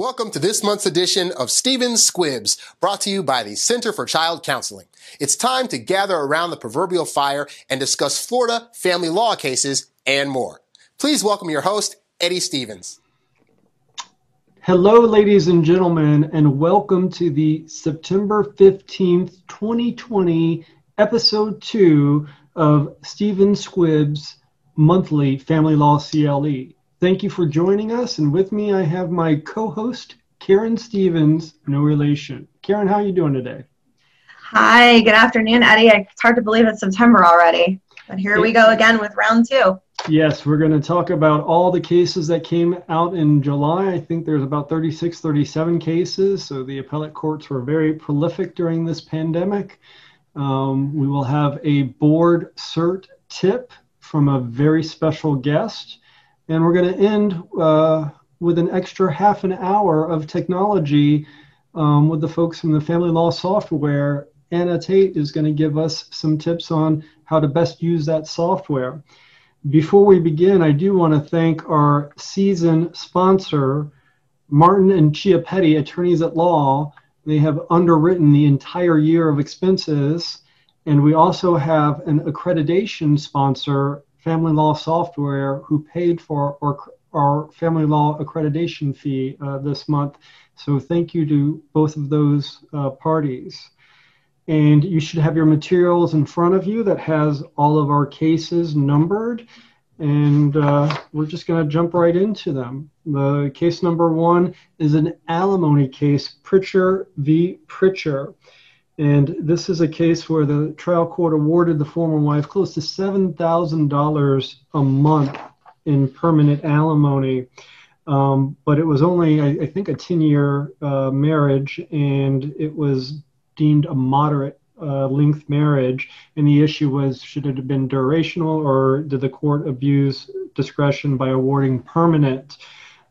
Welcome to this month's edition of Stephen's Squibs, brought to you by the Center for Child Counseling. It's time to gather around the proverbial fire and discuss Florida family law cases and more. Please welcome your host, Eddie Stevens. Hello, ladies and gentlemen, and welcome to the September 15th, 2020, Episode 2 of Stephen's Squibs Monthly Family Law CLE. Thank you for joining us, and with me I have my co-host, Caryn Stevens, no relation. Caryn, how are you doing today? Hi, good afternoon, Eddie. It's hard to believe it's September already, but here we go again with round 2. Yes, we're going to talk about all the cases that came out in July. I think there's about 36, 37 cases, so the appellate courts were very prolific during this pandemic. We will have a board cert tip from a very special guest, and we're going to end with an extra half an hour of technology with the folks from the family law software. Anna Taitt is going to give us some tips on how to best use that software. Before we begin, I do want to thank our season sponsor, Martin and Chiappetti, attorneys at law. They have underwritten the entire year of expenses. And we also have an accreditation sponsor, Family Law Software, who paid for our family law accreditation fee this month. So thank you to both of those parties. And you should have your materials in front of you that has all of our cases numbered. And we're just going to jump right into them. The case number 1 is an alimony case, Pritcher v. Pritcher. And this is a case where the trial court awarded the former wife close to $7,000 a month in permanent alimony. But it was only, I think, a 10-year marriage, and it was deemed a moderate length marriage, and the issue was, should it have been durational, or did the court abuse discretion by awarding permanent?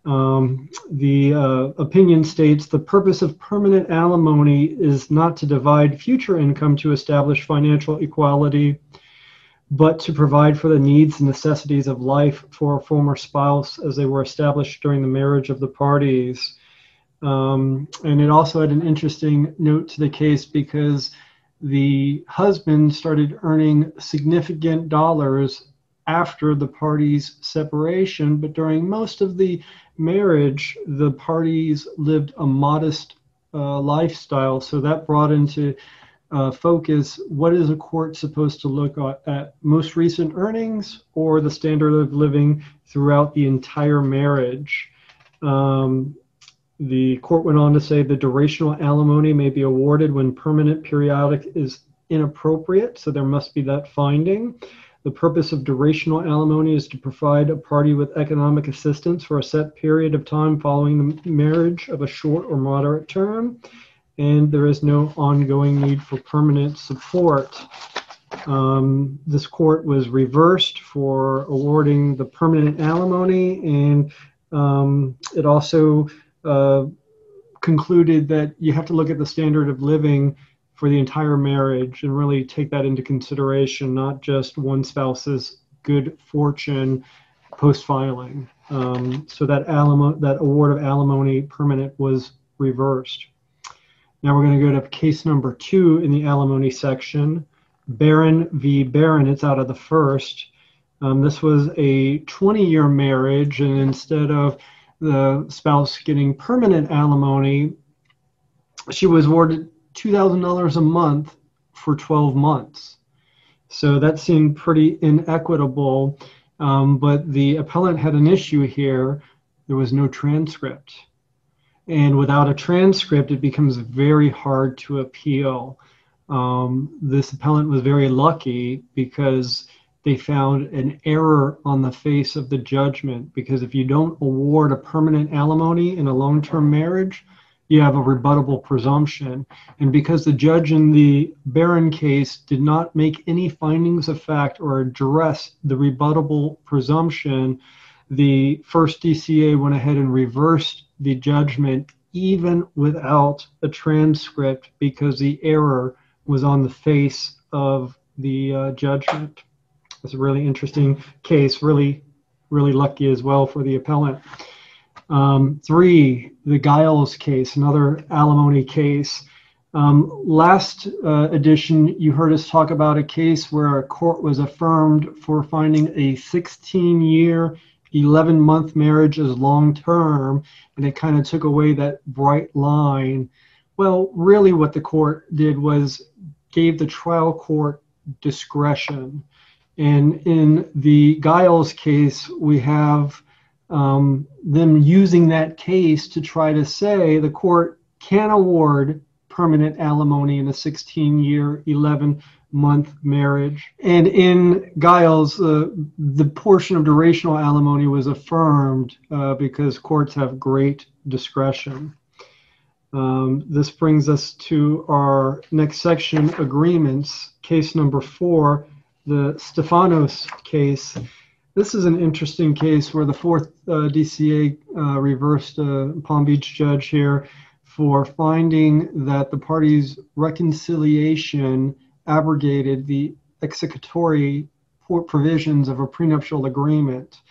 The opinion states the purpose of permanent alimony is not to divide future income to establish financial equality, but to provide for the needs and necessities of life for a former spouse as they were established during the marriage of the parties. And it also had an interesting note to the case because the husband started earning significant dollars after the parties' separation, but during most of the marriage, the parties lived a modest lifestyle. So that brought into focus, what is a court supposed to look at most recent earnings or the standard of living throughout the entire marriage? The court went on to say the durational alimony may be awarded when permanent periodic is inappropriate, so there must be that finding. The purpose of durational alimony is to provide a party with economic assistance for a set period of time following the marriage of a short or moderate term, and there is no ongoing need for permanent support. This court was reversed for awarding the permanent alimony, and it also concluded that you have to look at the standard of living for the entire marriage and really take that into consideration, not just one spouse's good fortune post-filing. So that award of alimony permanent was reversed. Now we're going to go to case number 2 in the alimony section, Barron v. Barron. It's out of the first. This was a 20-year marriage, and instead of the spouse getting permanent alimony, she was awarded $2,000 a month for 12 months. So that seemed pretty inequitable, but the appellant had an issue here. There was no transcript. And without a transcript, it becomes very hard to appeal. This appellant was very lucky because they found an error on the face of the judgment, because if you don't award a permanent alimony in a long-term marriage, you have a rebuttable presumption. And because the judge in the Barron case did not make any findings of fact or address the rebuttable presumption, the first DCA went ahead and reversed the judgment even without a transcript because the error was on the face of the judgment. It's a really interesting case, really lucky as well for the appellant. 3, the Giles case, another alimony case. Last edition, you heard us talk about a case where a court was affirmed for finding a 16-year, 11-month marriage as long-term, and it kind of took away that bright line. Well, really what the court did was gave the trial court discretion. And in the Giles case, we have them using that case to try to say the court can award permanent alimony in a 16-year, 11-month marriage. And in Giles, the portion of durational alimony was affirmed because courts have great discretion. This brings us to our next section, agreements. Case number 4, the Stephanos case. This is an interesting case where the 4th DCA reversed a Palm Beach judge here for finding that the parties' reconciliation abrogated the executory provisions of a prenuptial agreement.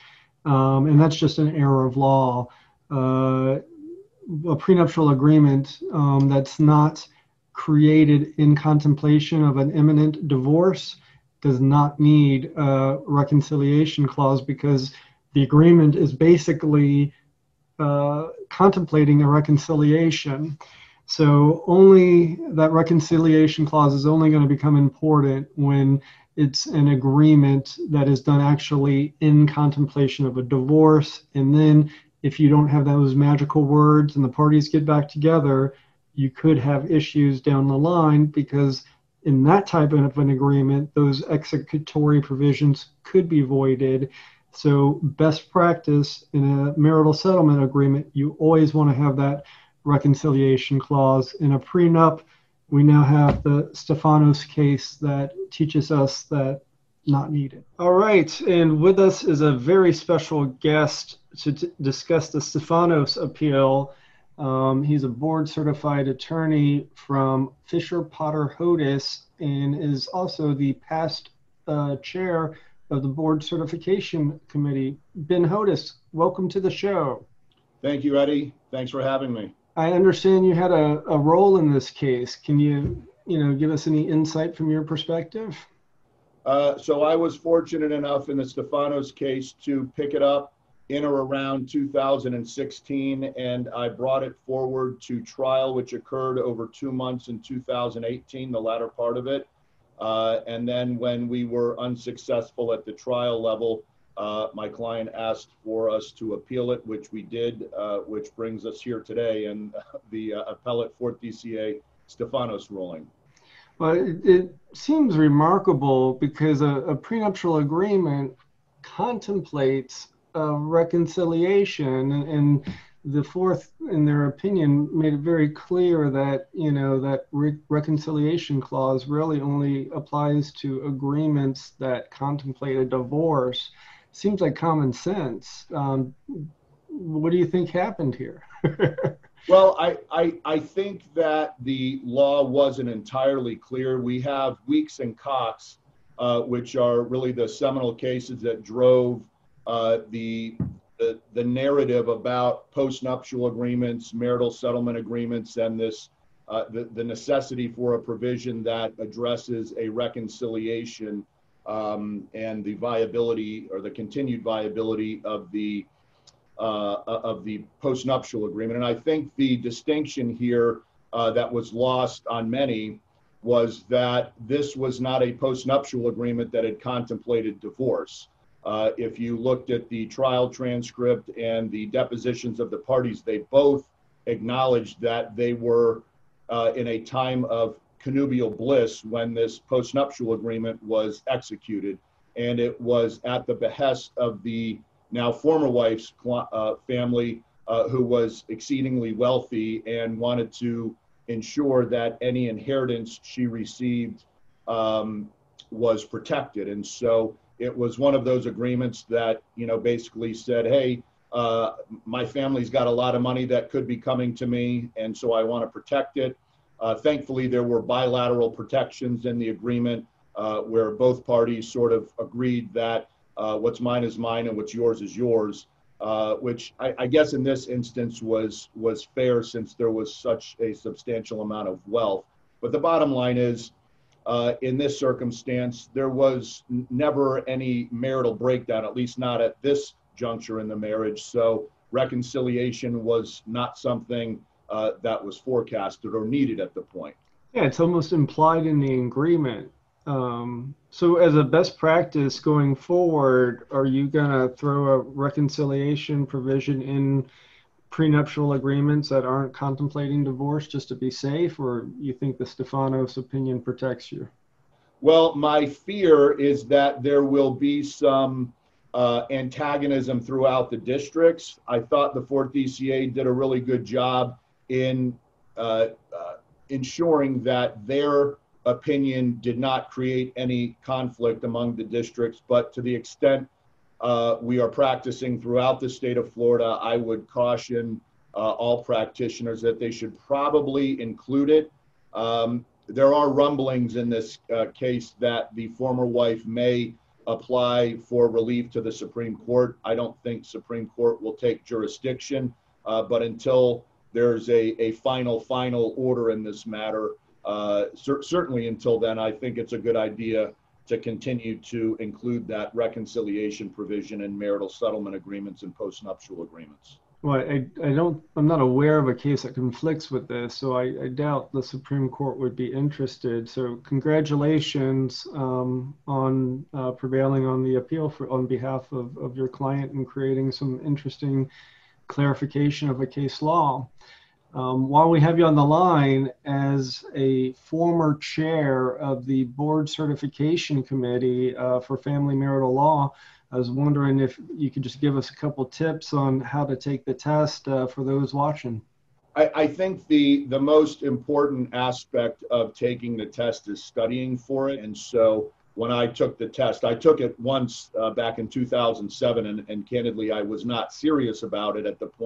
And that's just an error of law. A prenuptial agreement that's not created in contemplation of an imminent divorce does not need a reconciliation clause because the agreement is basically contemplating a reconciliation. So only that reconciliation clause is only going to become important when it's an agreement that is done actually in contemplation of a divorce. And then if you don't have those magical words and the parties get back together, you could have issues down the line because in that type of an agreement, those executory provisions could be voided. So best practice in a marital settlement agreement, you always want to have that reconciliation clause. In a prenup, we now have the Stephanos case that teaches us that not needed. All right, and with us is a very special guest to discuss the Stephanos appeal. He's a board-certified attorney from Fisher Potter Hodas and is also the past chair of the Board Certification Committee. Ben Hodas, welcome to the show. Thank you, Eddie. Thanks for having me. I understand you had a role in this case. Can you give us any insight from your perspective? So I was fortunate enough in the Stephanos case to pick it up in or around 2016, and I brought it forward to trial, which occurred over 2 months in 2018, the latter part of it. And then when we were unsuccessful at the trial level, my client asked for us to appeal it, which we did, which brings us here today in the appellate 4th DCA Stephanos ruling. Well, it seems remarkable because a prenuptial agreement contemplates reconciliation, and the 4th, in their opinion, made it very clear that that reconciliation clause really only applies to agreements that contemplate a divorce. Seems like common sense. What do you think happened here? Well, I think that the law wasn't entirely clear. We have Weeks and Cox, which are really the seminal cases that drove the narrative about postnuptial agreements, marital settlement agreements, and this the necessity for a provision that addresses a reconciliation and the viability or the continued viability of the postnuptial agreement. And I think the distinction here that was lost on many was that this was not a postnuptial agreement that had contemplated divorce. If you looked at the trial transcript and the depositions of the parties, they both acknowledged that they were in a time of connubial bliss when this postnuptial agreement was executed. And it was at the behest of the now former wife's family, who was exceedingly wealthy and wanted to ensure that any inheritance she received was protected. And so it was one of those agreements that, basically said, hey, my family's got a lot of money that could be coming to me, and so I want to protect it. Thankfully, there were bilateral protections in the agreement where both parties sort of agreed that what's mine is mine and what's yours is yours. which I guess in this instance was fair since there was such a substantial amount of wealth. But the bottom line is, in this circumstance, there was never any marital breakdown, at least not at this juncture in the marriage. So reconciliation was not something that was forecasted or needed at the point. Yeah, it's almost implied in the agreement. So as a best practice going forward, are you going to throw a reconciliation provision in prenuptial agreements that aren't contemplating divorce just to be safe, or you think the Stephanos opinion protects you? Well, my fear is that there will be some antagonism throughout the districts. I thought the 4th DCA did a really good job in ensuring that their opinion did not create any conflict among the districts, but to the extent we are practicing throughout the state of Florida, I would caution all practitioners that they should probably include it. There are rumblings in this case that the former wife may apply for relief to the Supreme Court. I don't think Supreme Court will take jurisdiction, but until there's a final order in this matter, certainly until then, I think it's a good idea to continue to include that reconciliation provision in marital settlement agreements and postnuptial agreements. Well, I'm not aware of a case that conflicts with this, so I doubt the Supreme Court would be interested. So congratulations on prevailing on the appeal on behalf of your client and creating some interesting clarification of a case law. While we have you on the line, as a former chair of the board certification committee for family marital law, I was wondering if you could just give us a couple tips on how to take the test for those watching. I think the most important aspect of taking the test is studying for it. And so when I took the test, I took it once back in 2007, and candidly, I was not serious about it at that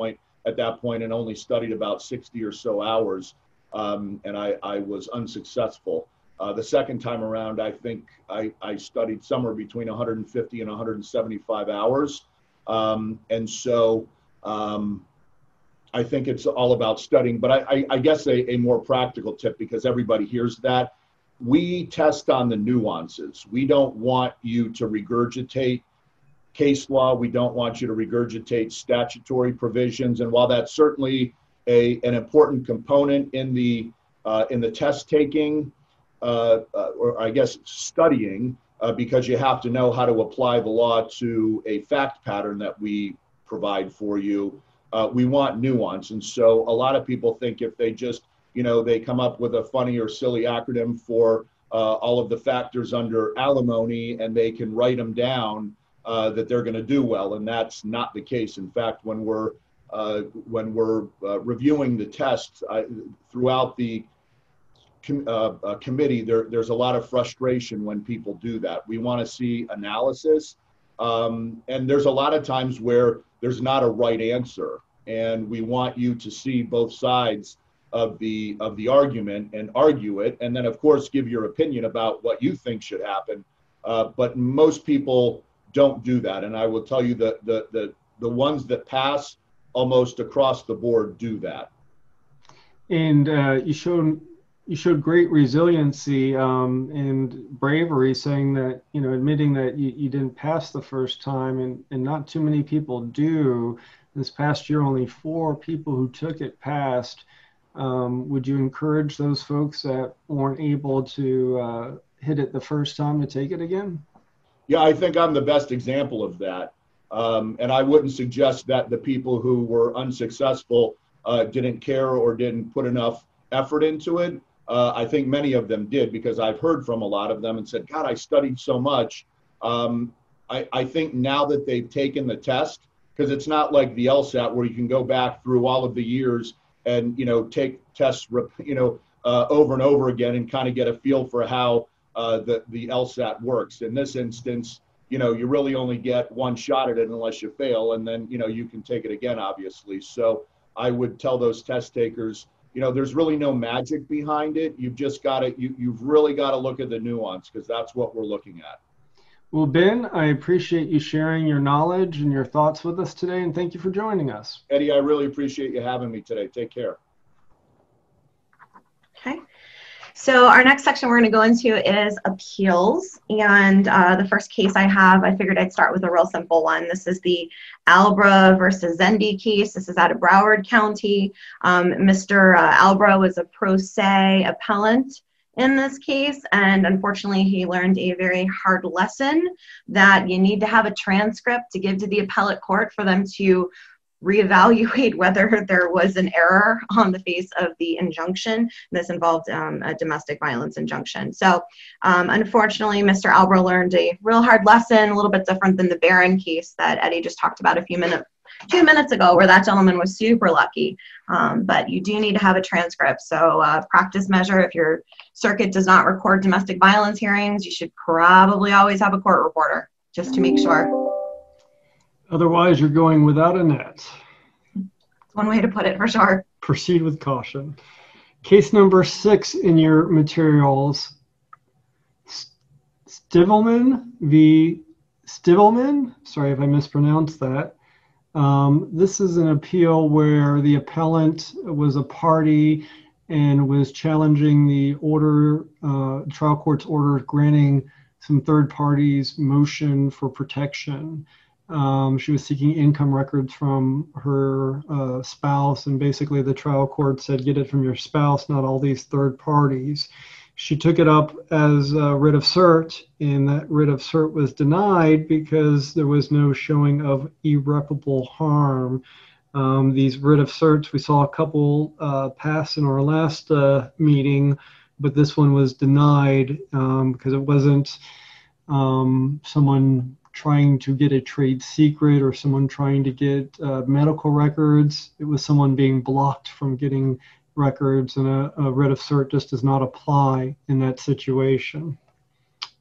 point and only studied about 60 or so hours, and I was unsuccessful. The second time around, I think I studied somewhere between 150 and 175 hours. And so I think it's all about studying. But I guess a more practical tip, because everybody hears that, we test on the nuances. We don't want you to regurgitate case law. We don't want you to regurgitate statutory provisions. And while that's certainly an important component in the test taking, or I guess studying, because you have to know how to apply the law to a fact pattern that we provide for you, we want nuance. And so a lot of people think if they just, they come up with a funny or silly acronym for all of the factors under alimony and they can write them down, that they're going to do well. And that's not the case. In fact, when we're reviewing the tests throughout the committee, there's a lot of frustration when people do that. We want to see analysis, and there's a lot of times where there's not a right answer, and we want you to see both sides of the argument and argue it, and then of course give your opinion about what you think should happen. But most people don't do that, and I will tell you that the ones that pass almost across the board do that. And you showed great resiliency and bravery, saying that, admitting that you didn't pass the first time, and not too many people do. This past year, only 4 people who took it passed. Would you encourage those folks that weren't able to hit it the first time to take it again? Yeah, I think I'm the best example of that. And I wouldn't suggest that the people who were unsuccessful didn't care or didn't put enough effort into it. I think many of them did, because I've heard from a lot of them and said, God, I studied so much. I think now that they've taken the test, because it's not like the LSAT where you can go back through all of the years and, take tests, over and over again and kind of get a feel for how the LSAT works. In this instance, you really only get one shot at it unless you fail, and then, you can take it again, obviously. So I would tell those test takers, there's really no magic behind it. You've just got to, you've really got to look at the nuance, because that's what we're looking at. Well, Ben, I appreciate you sharing your knowledge and your thoughts with us today, and thank you for joining us. Eddie, I really appreciate you having me today. Take care. Okay. So our next section we're going to go into is appeals. And the first case I have, I figured I'd start with a real simple one. This is the Albra versus Zendi case. This is out of Broward County. Mr. Albra was a pro se appellant in this case, and unfortunately he learned a very hard lesson that you need to have a transcript to give to the appellate court for them to reevaluate whether there was an error on the face of the injunction. This involved a domestic violence injunction. So unfortunately, Mr. Albra learned a real hard lesson, a little bit different than the Barron case that Eddie just talked about a few minutes ago, where that gentleman was super lucky. But you do need to have a transcript. So practice measure, if your circuit does not record domestic violence hearings, you should probably always have a court reporter, just to make sure. Otherwise, you're going without a net. One way to put it, for sure. Proceed with caution. Case number 6 in your materials, Stivelman v. Stivelman. Sorry if I mispronounced that. This is an appeal where the appellant was a party and was challenging the order, trial court's order granting some third parties motion for protection. She was seeking income records from her spouse, and basically the trial court said, get it from your spouse, not all these third parties. She took it up as a writ of cert, and that writ of cert was denied because there was no showing of irreparable harm. These writ of certs, we saw a couple pass in our last meeting, but this one was denied because it wasn't someone trying to get a trade secret or someone trying to get medical records. It was someone being blocked from getting records, and a writ of cert just does not apply in that situation.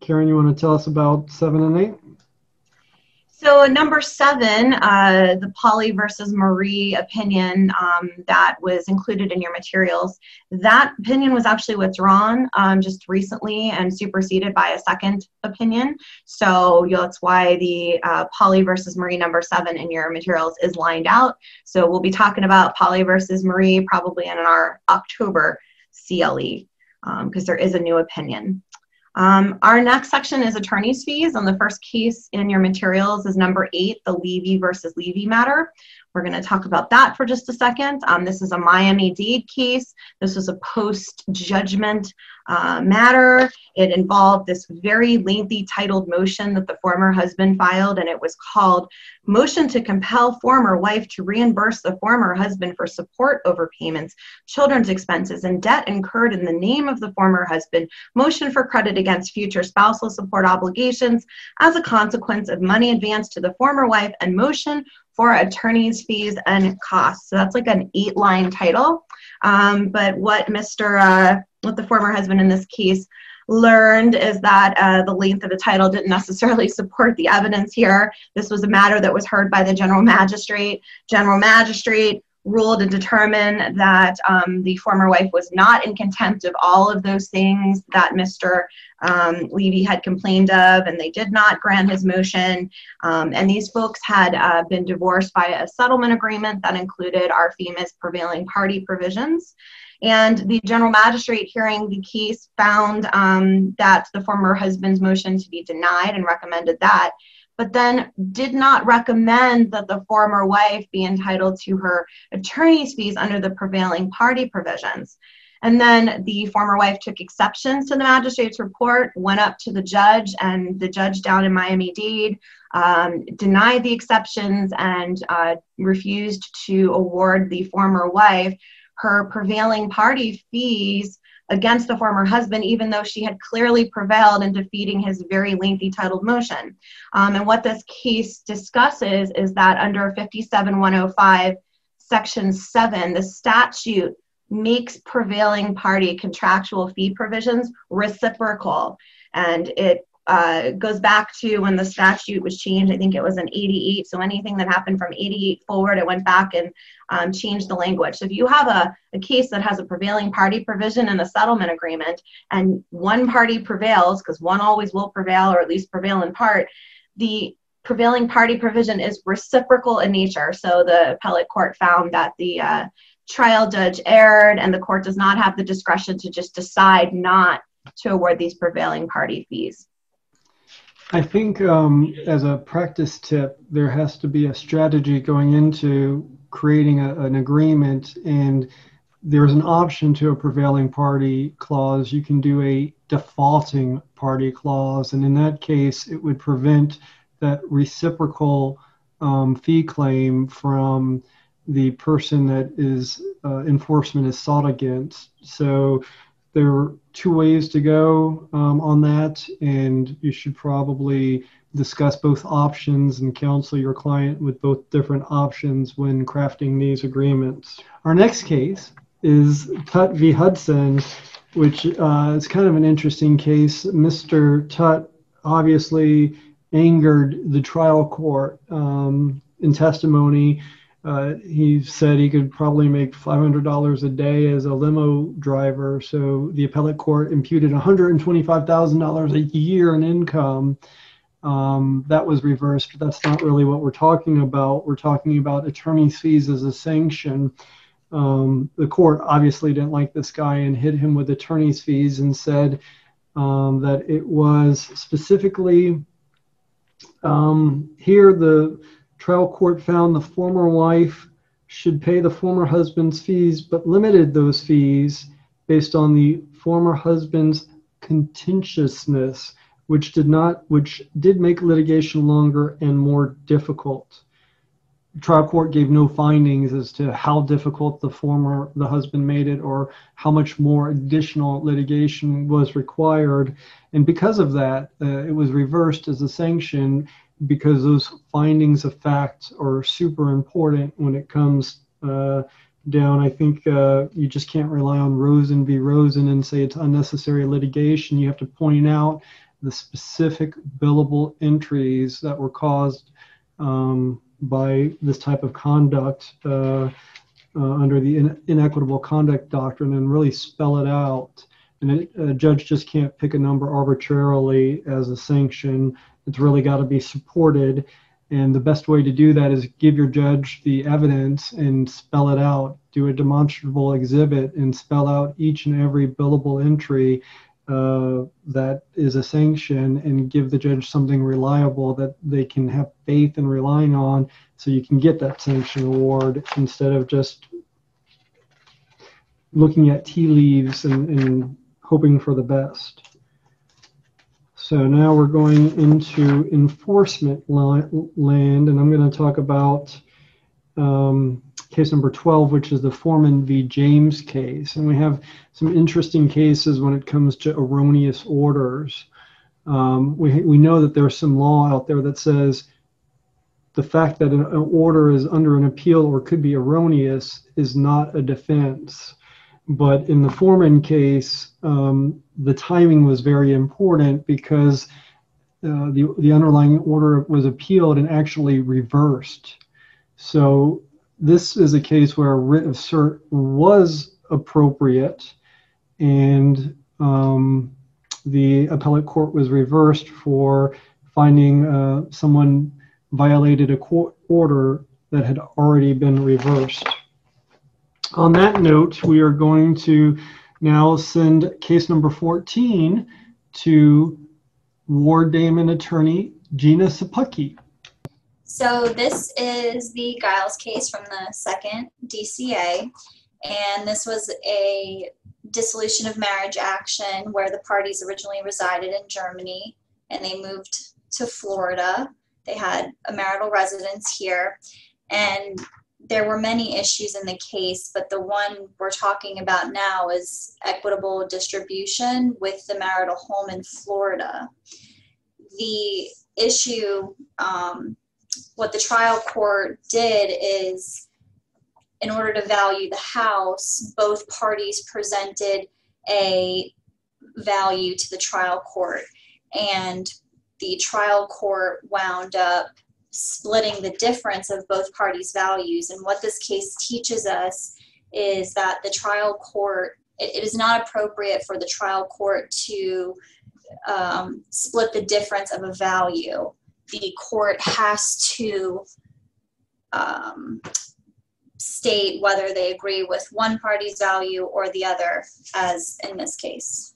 Caryn, you want to tell us about 7 and 8? So number 7, the Polly versus Marie opinion that was included in your materials, that opinion was actually withdrawn just recently and superseded by a second opinion. So that's why the Polly versus Marie number 7 in your materials is lined out. So we'll be talking about Polly versus Marie probably in our October CLE because there is a new opinion. Our next section is attorney's fees, and the first case in your materials is number 8, the Levy versus Levy matter. We're going to talk about that for just a second. This is a Miami-Dade case. This was a post-judgment matter. It involved this very lengthy titled motion that the former husband filed, and it was called Motion to Compel Former Wife to Reimburse the Former Husband for Support Overpayments, Children's Expenses, and Debt Incurred in the Name of the Former Husband, Motion for Credit Against Future Spousal Support Obligations as a Consequence of Money Advanced to the Former Wife, and Motion for Attorney's Fees and Costs. So that's like an 8-line title. But what the former husband in this case learned is that the length of the title didn't necessarily support the evidence here. This was a matter that was heard by the general magistrate. General magistrate ruled and determined that the former wife was not in contempt of all of those things that Mr. Levy had complained of, and they did not grant his motion. And these folks had been divorced by a settlement agreement that included our famous prevailing party provisions. And the general magistrate hearing the case found that the former husband's motion to be denied and recommended that, but then did not recommend that the former wife be entitled to her attorney's fees under the prevailing party provisions. And then the former wife took exceptions to the magistrate's report, went up to the judge, and the judge down in Miami-Dade denied the exceptions and refused to award the former wife her prevailing party fees against the former husband, even though she had clearly prevailed in defeating his very lengthy titled motion. And what this case discusses is that under 57105, Section 7, the statute makes prevailing party contractual fee provisions reciprocal. And it goes back to when the statute was changed. I think it was in 88. So anything that happened from 88 forward, it went back and changed the language. So if you have a case that has a prevailing party provision in a settlement agreement and one party prevails, because one always will prevail or at least prevail in part, the prevailing party provision is reciprocal in nature. So the appellate court found that the trial judge erred and the court does not have the discretion to just decide not to award these prevailing party fees. I think as a practice tip, there has to be a strategy going into creating an agreement, and there's an option to a prevailing party clause. You can do a defaulting party clause, and in that case, it would prevent that reciprocal fee claim from the person that is enforcement is sought against. So there are two ways to go on that, and you should probably discuss both options and counsel your client with both different options when crafting these agreements. Our next case is Taitt v. Hudson, which is kind of an interesting case. Mr. Taitt obviously angered the trial court in testimony. He said he could probably make $500 a day as a limo driver. So the appellate court imputed $125,000 a year in income. That was reversed, but that's not really what we're talking about. We're talking about attorney's fees as a sanction. The court obviously didn't like this guy and hit him with attorney's fees and said that it was specifically here the trial court found the former wife should pay the former husband's fees, but limited those fees based on the former husband's contentiousness, which did make litigation longer and more difficult. The trial court gave no findings as to how difficult the husband made it or how much more additional litigation was required. And because of that, it was reversed as a sanction, because those findings of fact are super important when it comes down. I think you just can't rely on Rosen v. Rosen and say it's unnecessary litigation. You have to point out the specific billable entries that were caused by this type of conduct under the inequitable conduct doctrine and really spell it out. And a judge just can't pick a number arbitrarily as a sanction. It's really got to be supported. And the best way to do that is give your judge the evidence and spell it out. Do a demonstrable exhibit and spell out each and every billable entry that is a sanction, and give the judge something reliable that they can have faith in relying on, so you can get that sanction award instead of just looking at tea leaves and hoping for the best. So now we're going into enforcement land, and I'm going to talk about case number 12, which is the Foreman v. James case. And we have some interesting cases when it comes to erroneous orders. We know that there's some law out there that says the fact that an order is under an appeal or could be erroneous is not a defense. But in the Foreman case, the timing was very important because the underlying order was appealed and actually reversed. So this is a case where a writ of cert was appropriate, and the appellate court was reversed for finding someone violated a court order that had already been reversed. On that note, we are going to now send case number 14 to Ward Dame and attorney Gina Szapucki. So this is the Giles case from the 2nd DCA, and this was a dissolution of marriage action where the parties originally resided in Germany and they moved to Florida. They had a marital residence here, and there were many issues in the case, but the one we're talking about now is equitable distribution with the marital home in Florida. The issue, what the trial court did is, in order to value the house, both parties presented a value to the trial court. and the trial court wound up splitting the difference of both parties' values. And what this case teaches us is that the trial court, it is not appropriate for the trial court to split the difference of a value. The court has to state whether they agree with one party's value or the other, as in this case.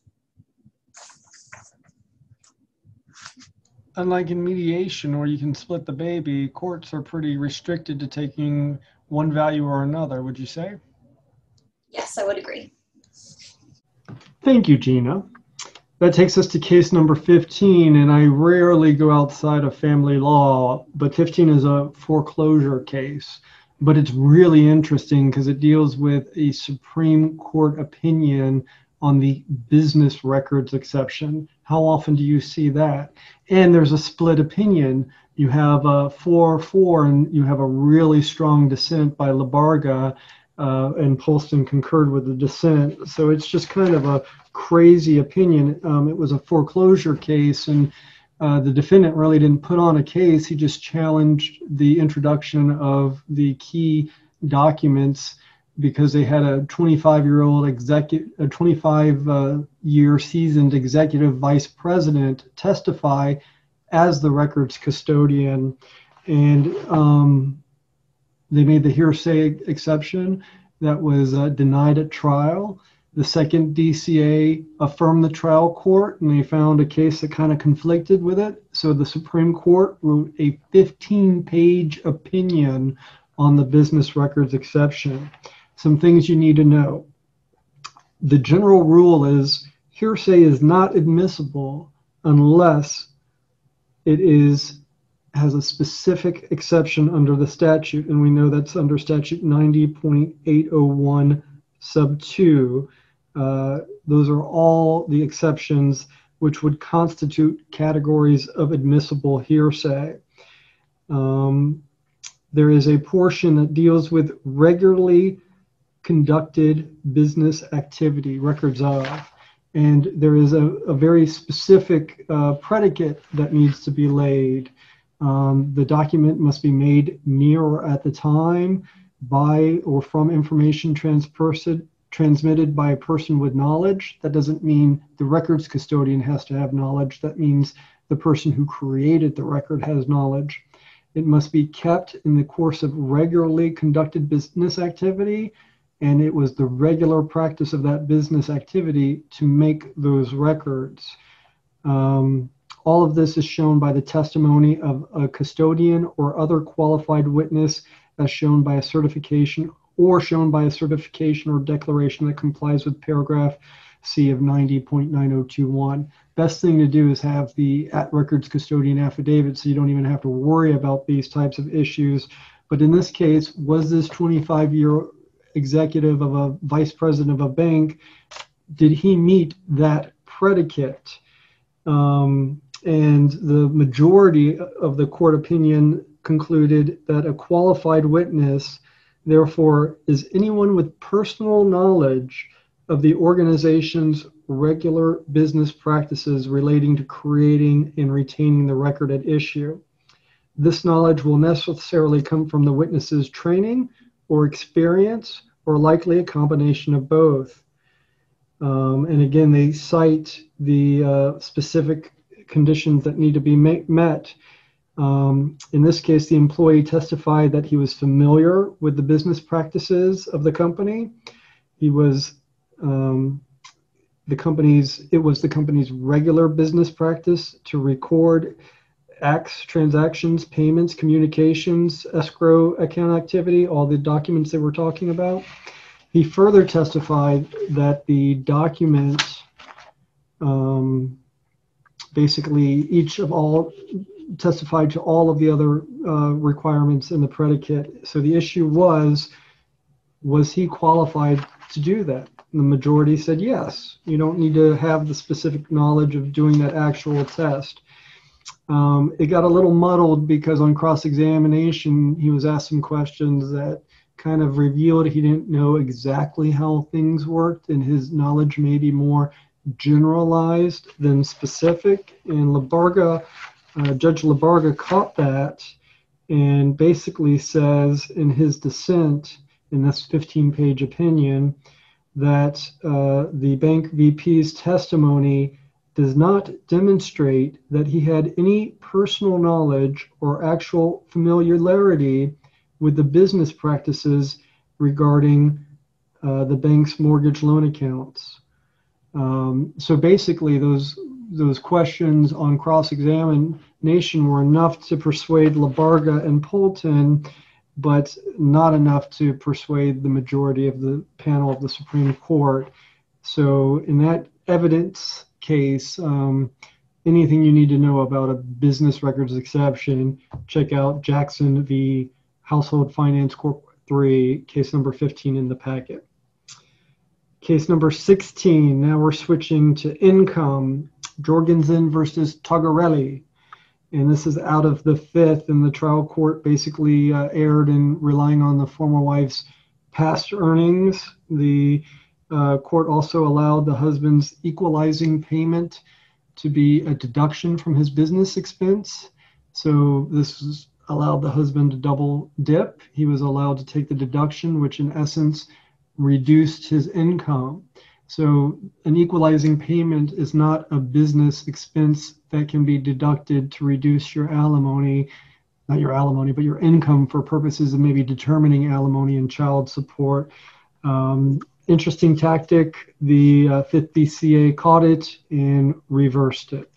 Unlike in mediation, where you can split the baby, courts are pretty restricted to taking one value or another, would you say? Yes, I would agree. Thank you, Gina. That takes us to case number 15, and I rarely go outside of family law, but 15 is a foreclosure case. But it's really interesting because it deals with a Supreme Court opinion on the business records exception. How often do you see that? And there's a split opinion. You have a 4-4, and you have a really strong dissent by Labarga, and Polston concurred with the dissent. So it's just kind of a crazy opinion. It was a foreclosure case, and the defendant really didn't put on a case. He just challenged the introduction of the key documents because they had a 25-year-old executive, a 25-year seasoned executive vice president testify as the records custodian, and they made the hearsay exception that was denied at trial. The second DCA affirmed the trial court, and they found a case that kind of conflicted with it. So the Supreme Court wrote a 15-page opinion on the business records exception. Some things you need to know. The general rule is hearsay is not admissible unless it has a specific exception under the statute, and we know that's under statute 90.801 sub 2. Those are all the exceptions which would constitute categories of admissible hearsay. There is a portion that deals with regularly conducted business activity, records of, and there is a very specific predicate that needs to be laid. The document must be made near or at the time by or from information transmitted by a person with knowledge. That doesn't mean the records custodian has to have knowledge. That means the person who created the record has knowledge. It must be kept in the course of regularly conducted business activity, and it was the regular practice of that business activity to make those records. All of this is shown by the testimony of a custodian or other qualified witness, as shown by a certification or declaration that complies with paragraph C of 90.9021. Best thing to do is have the records custodian affidavit so you don't even have to worry about these types of issues. But in this case, was this 25-year executive of a vice president of a bank, did he meet that predicate? And the majority of the court opinion concluded that a qualified witness, therefore, is anyone with personal knowledge of the organization's regular business practices relating to creating and retaining the record at issue. This knowledge will necessarily come from the witness's training or experience, or likely a combination of both. And again, they cite the specific conditions that need to be met. In this case, the employee testified that he was familiar with the business practices of the company. He was it was the company's regular business practice to record acts, transactions, payments, communications, escrow account activity, all the documents that we're talking about. He further testified that the documents, basically testified to all of the other requirements in the predicate. So the issue was he qualified to do that? And the majority said yes. You don't need to have the specific knowledge of doing that actual test. It got a little muddled because on cross-examination, he was asked some questions that kind of revealed he didn't know exactly how things worked, and his knowledge may be more generalized than specific, and Judge Labarga caught that and basically says in his dissent in this 15-page opinion that the bank VP's testimony does not demonstrate that he had any personal knowledge or actual familiarity with the business practices regarding the bank's mortgage loan accounts. So basically, those questions on cross-examination were enough to persuade Labarga and Poulton, but not enough to persuade the majority of the panel of the Supreme Court. So in that evidence case, anything you need to know about a business records exception, check out Jackson v. Household Finance Corp. 3, case number 15 in the packet. Case number 16, now we're switching to income, Jorgensen versus Tagarelli. And this is out of the 5th, and the trial court basically erred in relying on the former wife's past earnings. The court also allowed the husband's equalizing payment to be a deduction from his business expense. So this allowed the husband to double dip. He was allowed to take the deduction, which in essence reduced his income. So an equalizing payment is not a business expense that can be deducted to reduce your alimony, not your alimony, but your income for purposes of maybe determining alimony and child support. Interesting tactic. The 5th DCA caught it and reversed it.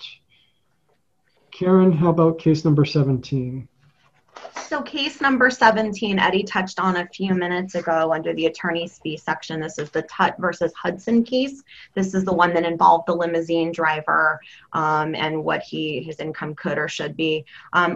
Caryn, how about case number 17? So case number 17, Eddie touched on a few minutes ago under the attorney's fee section. This is the Taitt versus Hudson case. This is the one that involved the limousine driver and what his income could or should be.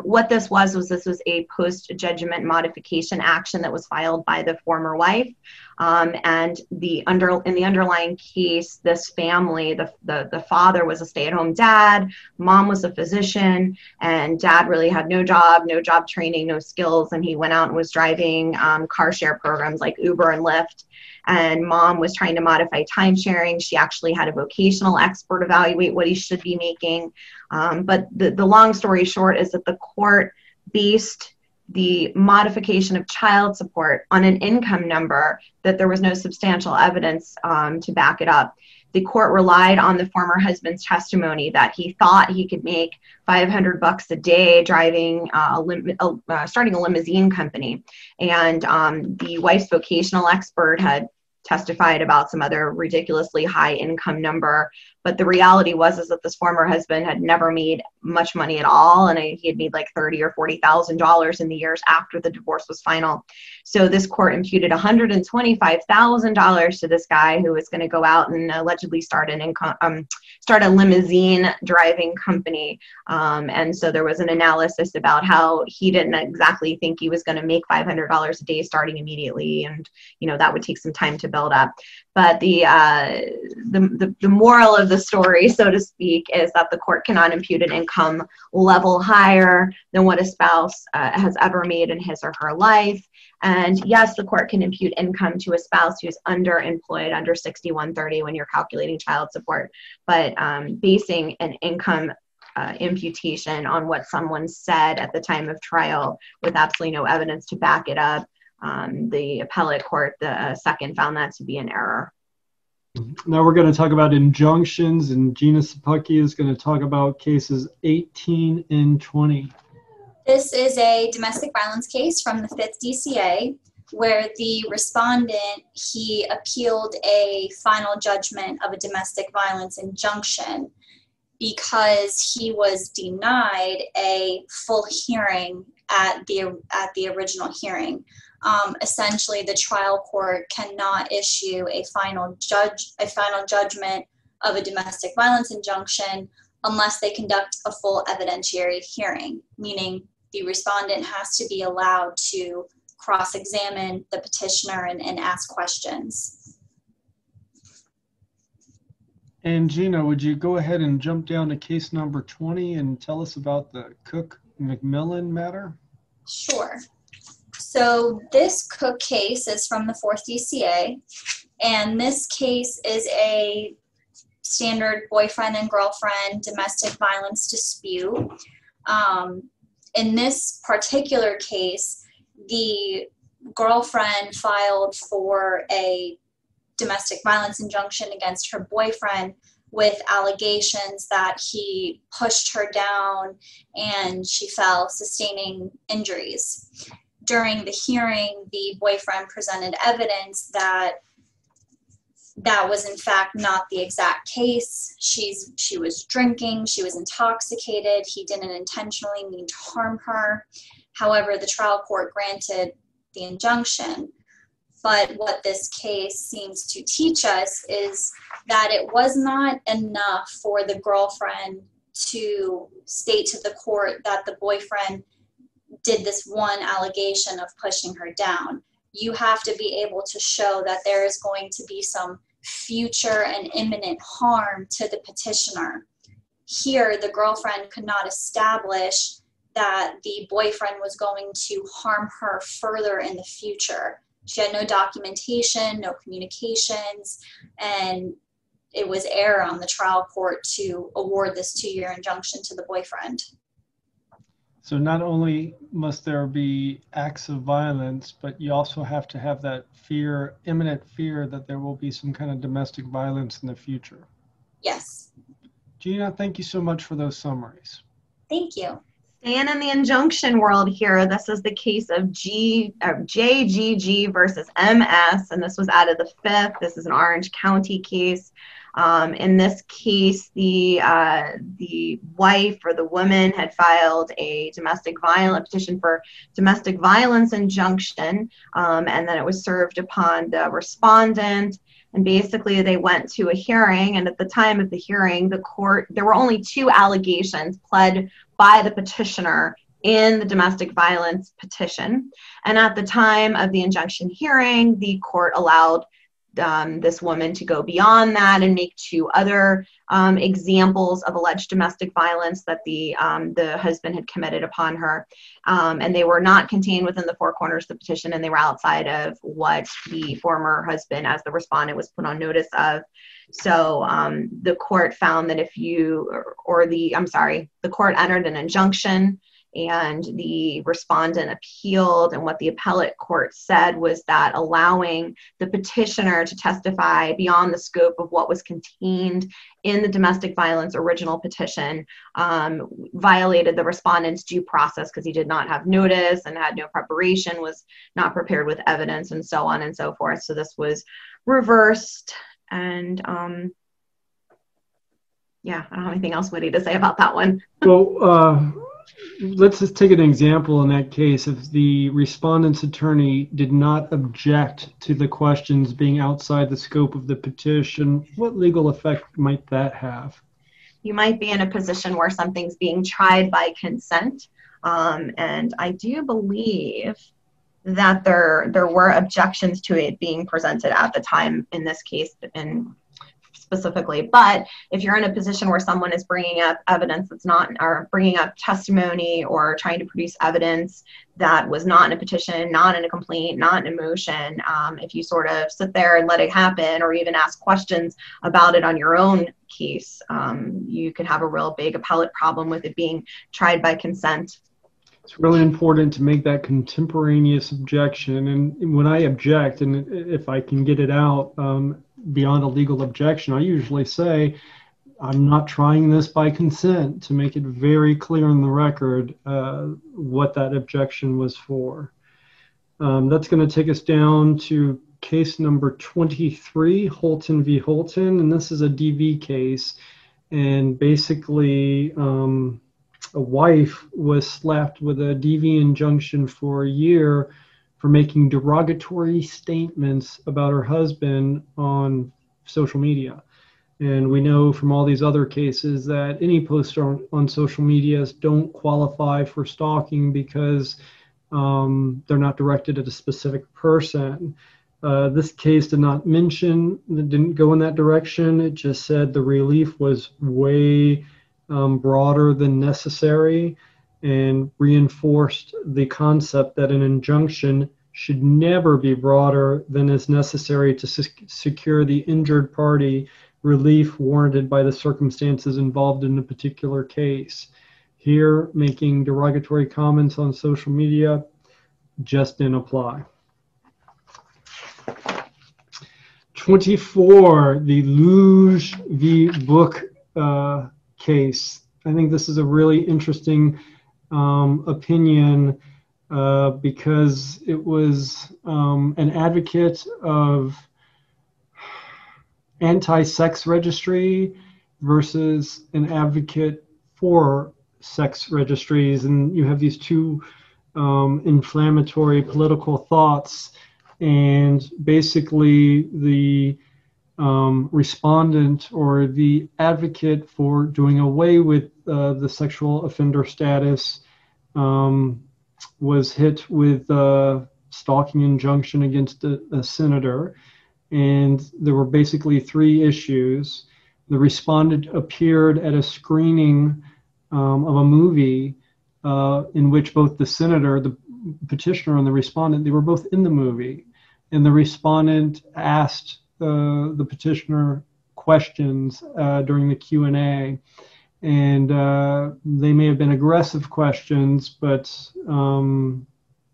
What this was a post-judgment modification action that was filed by the former wife. And in the underlying case, this family, the father was a stay-at-home dad, mom was a physician, and dad really had no job training, no skills, and he went out and was driving car share programs like Uber and Lyft. And mom was trying to modify time sharing. She actually had a vocational expert evaluate what he should be making. But the long story short is that the court based the modification of child support on an income number that there was no substantial evidence to back it up. The court relied on the former husband's testimony that he thought he could make $500 a day driving, starting a limousine company. And the wife's vocational expert had testified about some other ridiculously high income number. But the reality was that this former husband had never made much money at all. And he had made like $30,000 or $40,000 in the years after the divorce was final. So this court imputed $125,000 to this guy who was going to go out and allegedly start a limousine driving company. And so there was an analysis about how he didn't exactly think he was going to make $500 a day starting immediately. And, that would take some time to build up. But the moral of the story, so to speak, is that the court cannot impute an income level higher than what a spouse has ever made in his or her life. And yes, the court can impute income to a spouse who's underemployed, under 6130 when you're calculating child support. But basing an income imputation on what someone said at the time of trial with absolutely no evidence to back it up, the appellate court, the second, found that to be an error. Now we're going to talk about injunctions, and Gina Szapucki is going to talk about cases 18 and 20. This is a domestic violence case from the 5th DCA where the respondent, he appealed a final judgment of a domestic violence injunction because he was denied a full hearing at the original hearing. Essentially, the trial court cannot issue a final judgment of a domestic violence injunction unless they conduct a full evidentiary hearing, meaning the respondent has to be allowed to cross-examine the petitioner and ask questions. And Gina, would you go ahead and jump down to case number 20 and tell us about the Cook-McMillan matter? Sure. So this Cook case is from the 4th DCA, and this case is a standard boyfriend and girlfriend domestic violence dispute. In this particular case, the girlfriend filed for a domestic violence injunction against her boyfriend with allegations that he pushed her down and she fell, sustaining injuries. During the hearing, the boyfriend presented evidence that that was in fact not the exact case. She was drinking, she was intoxicated, he didn't intentionally mean to harm her. However, the trial court granted the injunction. But what this case seems to teach us is that it was not enough for the girlfriend to state to the court that the boyfriend did this one allegation of pushing her down. You have to be able to show that there is going to be some future and imminent harm to the petitioner. Here, the girlfriend could not establish that the boyfriend was going to harm her further in the future. She had no documentation, no communications, and it was error on the trial court to award this 2-year injunction to the boyfriend. So not only must there be acts of violence, but you also have to have that fear, imminent fear that there will be some kind of domestic violence in the future. Yes. Gina, thank you so much for those summaries. Thank you. Staying in the injunction world here, this is the case of JGG versus MS, and this was out of the 5th. This is an Orange County case. In this case, the wife or the woman had filed a petition for domestic violence injunction, and then it was served upon the respondent. And basically, they went to a hearing, and at the time of the hearing, there were only 2 allegations pled by the petitioner in the domestic violence petition. And at the time of the injunction hearing, the court allowed this woman to go beyond that and make 2 other examples of alleged domestic violence that the husband had committed upon her. And they were not contained within the 4 corners of the petition, and they were outside of what the former husband, as the respondent, was put on notice of. So the court found that the court entered an injunction, and the respondent appealed, and what the appellate court said was that allowing the petitioner to testify beyond the scope of what was contained in the domestic violence original petition violated the respondent's due process, because he did not have notice and had no preparation, was not prepared with evidence, and so on and so forth. So this was reversed, and yeah, I don't have anything else witty to say about that one. Well, let's just take an example in that case. If the respondent's attorney did not object to the questions being outside the scope of the petition, what legal effect might that have? You might be in a position where something's being tried by consent. And I do believe that there were objections to it being presented at the time in this case, and specifically. But if you're in a position where someone is bringing up evidence that's not, or bringing up testimony or trying to produce evidence that was not in a petition, not in a complaint, not in a motion, if you sort of sit there and let it happen, or even ask questions about it on your own case, you could have a real big appellate problem with it being tried by consent. It's really important to make that contemporaneous objection. And when I object, and if I can get it out beyond a legal objection, I usually say, I'm not trying this by consent, to make it very clear on the record what that objection was for. That's going to take us down to case number 23, Holton v. Holton. And this is a DV case. And basically, a wife was slapped with a DV injunction for a year for making derogatory statements about her husband on social media. And we know from all these other cases that any posts on social media don't qualify for stalking because they're not directed at a specific person. This case did not didn't go in that direction. It just said the relief was way broader than necessary, and reinforced the concept that an injunction should never be broader than is necessary to secure the injured party relief warranted by the circumstances involved in a particular case. Here, making derogatory comments on social media just didn't apply. 24, the Luge v. Book case. I think this is a really interesting opinion because it was an advocate of anti-sex registry versus an advocate for sex registries. And you have these two inflammatory political thoughts. And basically the respondent or the advocate for doing away with the sexual offender status was hit with a stalking injunction against a senator. And there were basically three issues. The respondent appeared at a screening of a movie in which both the senator, the petitioner, and the respondent, they were both in the movie. And the respondent asked the petitioner questions during the Q&A. And they may have been aggressive questions, but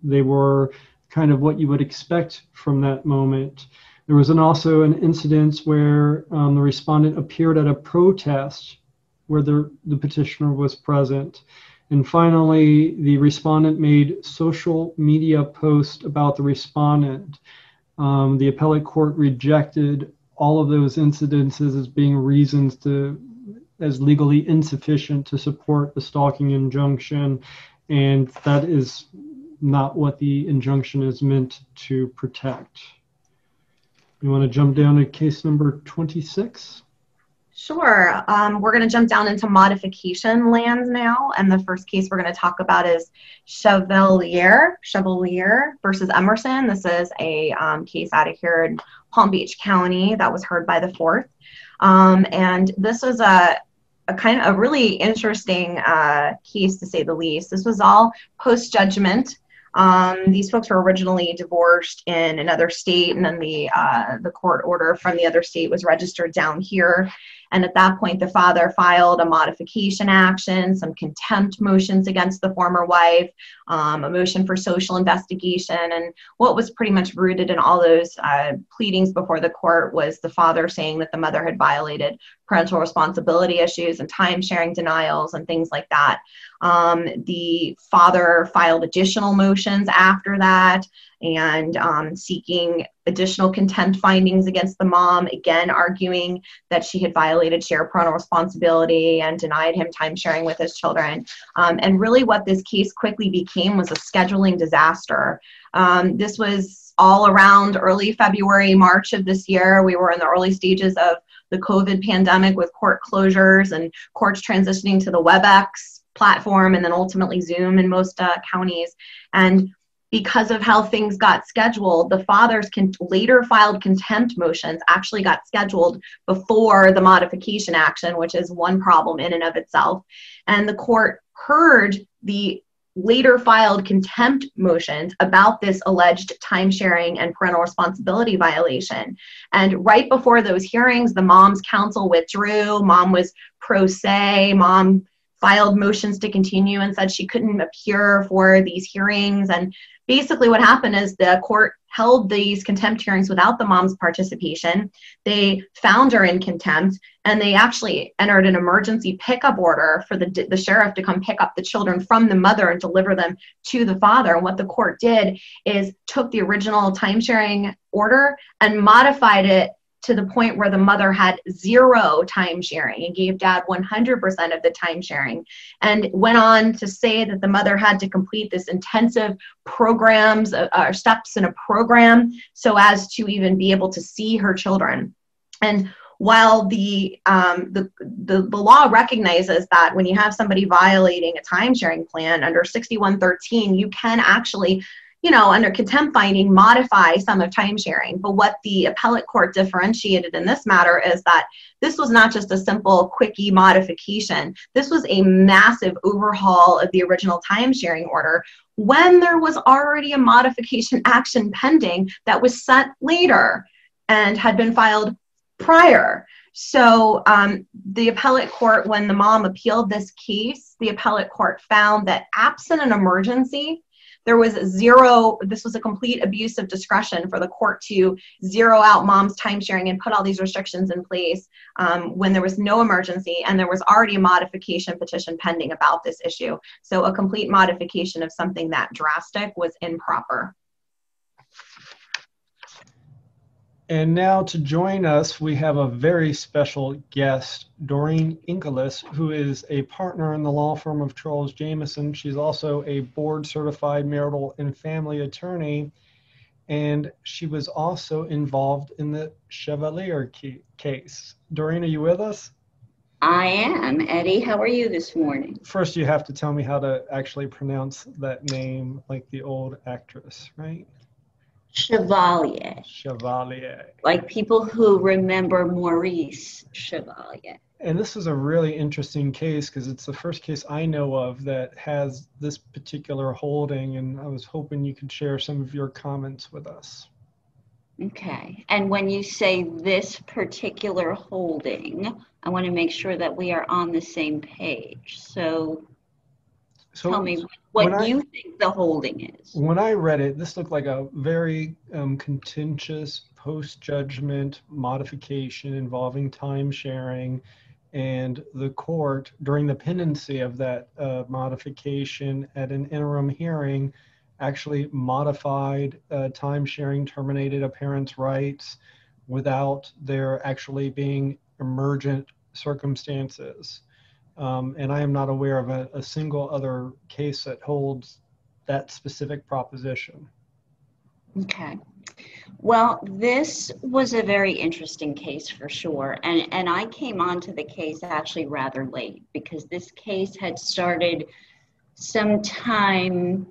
they were kind of what you would expect from that moment. There was also an incident where the respondent appeared at a protest where the petitioner was present. And finally, the respondent made social media posts about the respondent. The appellate court rejected all of those incidences as being reasons as legally insufficient to support the stalking injunction. And that is not what the injunction is meant to protect. You want to jump down to case number 26? Sure. We're going to jump down into modification lands now. And the first case we're going to talk about is Chevalier versus Emmerson. This is a case out of here in Palm Beach County that was heard by the 4th. And this was a kind of a really interesting case, to say the least. This was all post-judgment. These folks were originally divorced in another state, and then the court order from the other state was registered down here. And at that point, the father filed a modification action, some contempt motions against the former wife, a motion for social investigation. And what was pretty much rooted in all those pleadings before the court was the father saying that the mother had violated parental responsibility issues and time sharing denials and things like that. The father filed additional motions after that and seeking additional contempt findings against the mom, again arguing that she had violated shared parental responsibility and denied him time sharing with his children. And really what this case quickly became was a scheduling disaster. This was all around early February, March of this year. We were in the early stages of the COVID pandemic with court closures and courts transitioning to the WebEx platform and then ultimately Zoom in most counties. And because of how things got scheduled, the father's later filed contempt motions actually got scheduled before the modification action, which is one problem in and of itself. And the court heard the later filed contempt motions about this alleged time sharing and parental responsibility violation. And right before those hearings, the mom's counsel withdrew. Mom was pro se. Mom filed motions to continue and said she couldn't appear for these hearings. And basically what happened is the court held these contempt hearings without the mom's participation. They found her in contempt, and they actually entered an emergency pickup order for the sheriff to come pick up the children from the mother and deliver them to the father. And what the court did is took the original time sharing order and modified it to the point where the mother had 0 time sharing and gave dad 100% of the time sharing, and went on to say that the mother had to complete this intensive programs or steps in a program so as to even be able to see her children. And while the law recognizes that when you have somebody violating a time sharing plan under 6113, you can actually, under contempt finding, modify some of time sharing. But what the appellate court differentiated in this matter is that this was not just a simple quickie modification. This was a massive overhaul of the original time sharing order when there was already a modification action pending that was set later and had been filed prior. So the appellate court, when the mom appealed this case, the appellate court found that absent an emergency, there was this was a complete abuse of discretion for the court to zero out mom's time sharing and put all these restrictions in place when there was no emergency and there was already a modification petition pending about this issue. So a complete modification of something that drastic was improper. And now to join us, we have a very special guest, Doreen Inkeles, who is a partner in the law firm of Charles Jameson. She's also a board-certified marital and family attorney, and she was also involved in the Chevalier case. Doreen, are you with us? I am. Eddie, how are you this morning? First, you have to tell me how to actually pronounce that name, like the old actress, right? Chevalier. Chevalier. Like people who remember Maurice Chevalier. And this is a really interesting case because it's the first case I know of that has this particular holding, and I was hoping you could share some of your comments with us. Okay. And when you say this particular holding, I want to make sure that we are on the same page. So tell me what you think the holding is. When I read it, this looked like a very contentious post-judgment modification involving time sharing, and the court, during the pendency of that modification at an interim hearing, actually modified time sharing, terminated a parent's rights without there actually being emergent circumstances. And I am not aware of a single other case that holds that specific proposition. Okay. Well, this was a very interesting case for sure. And I came onto the case actually rather late because this case had started sometime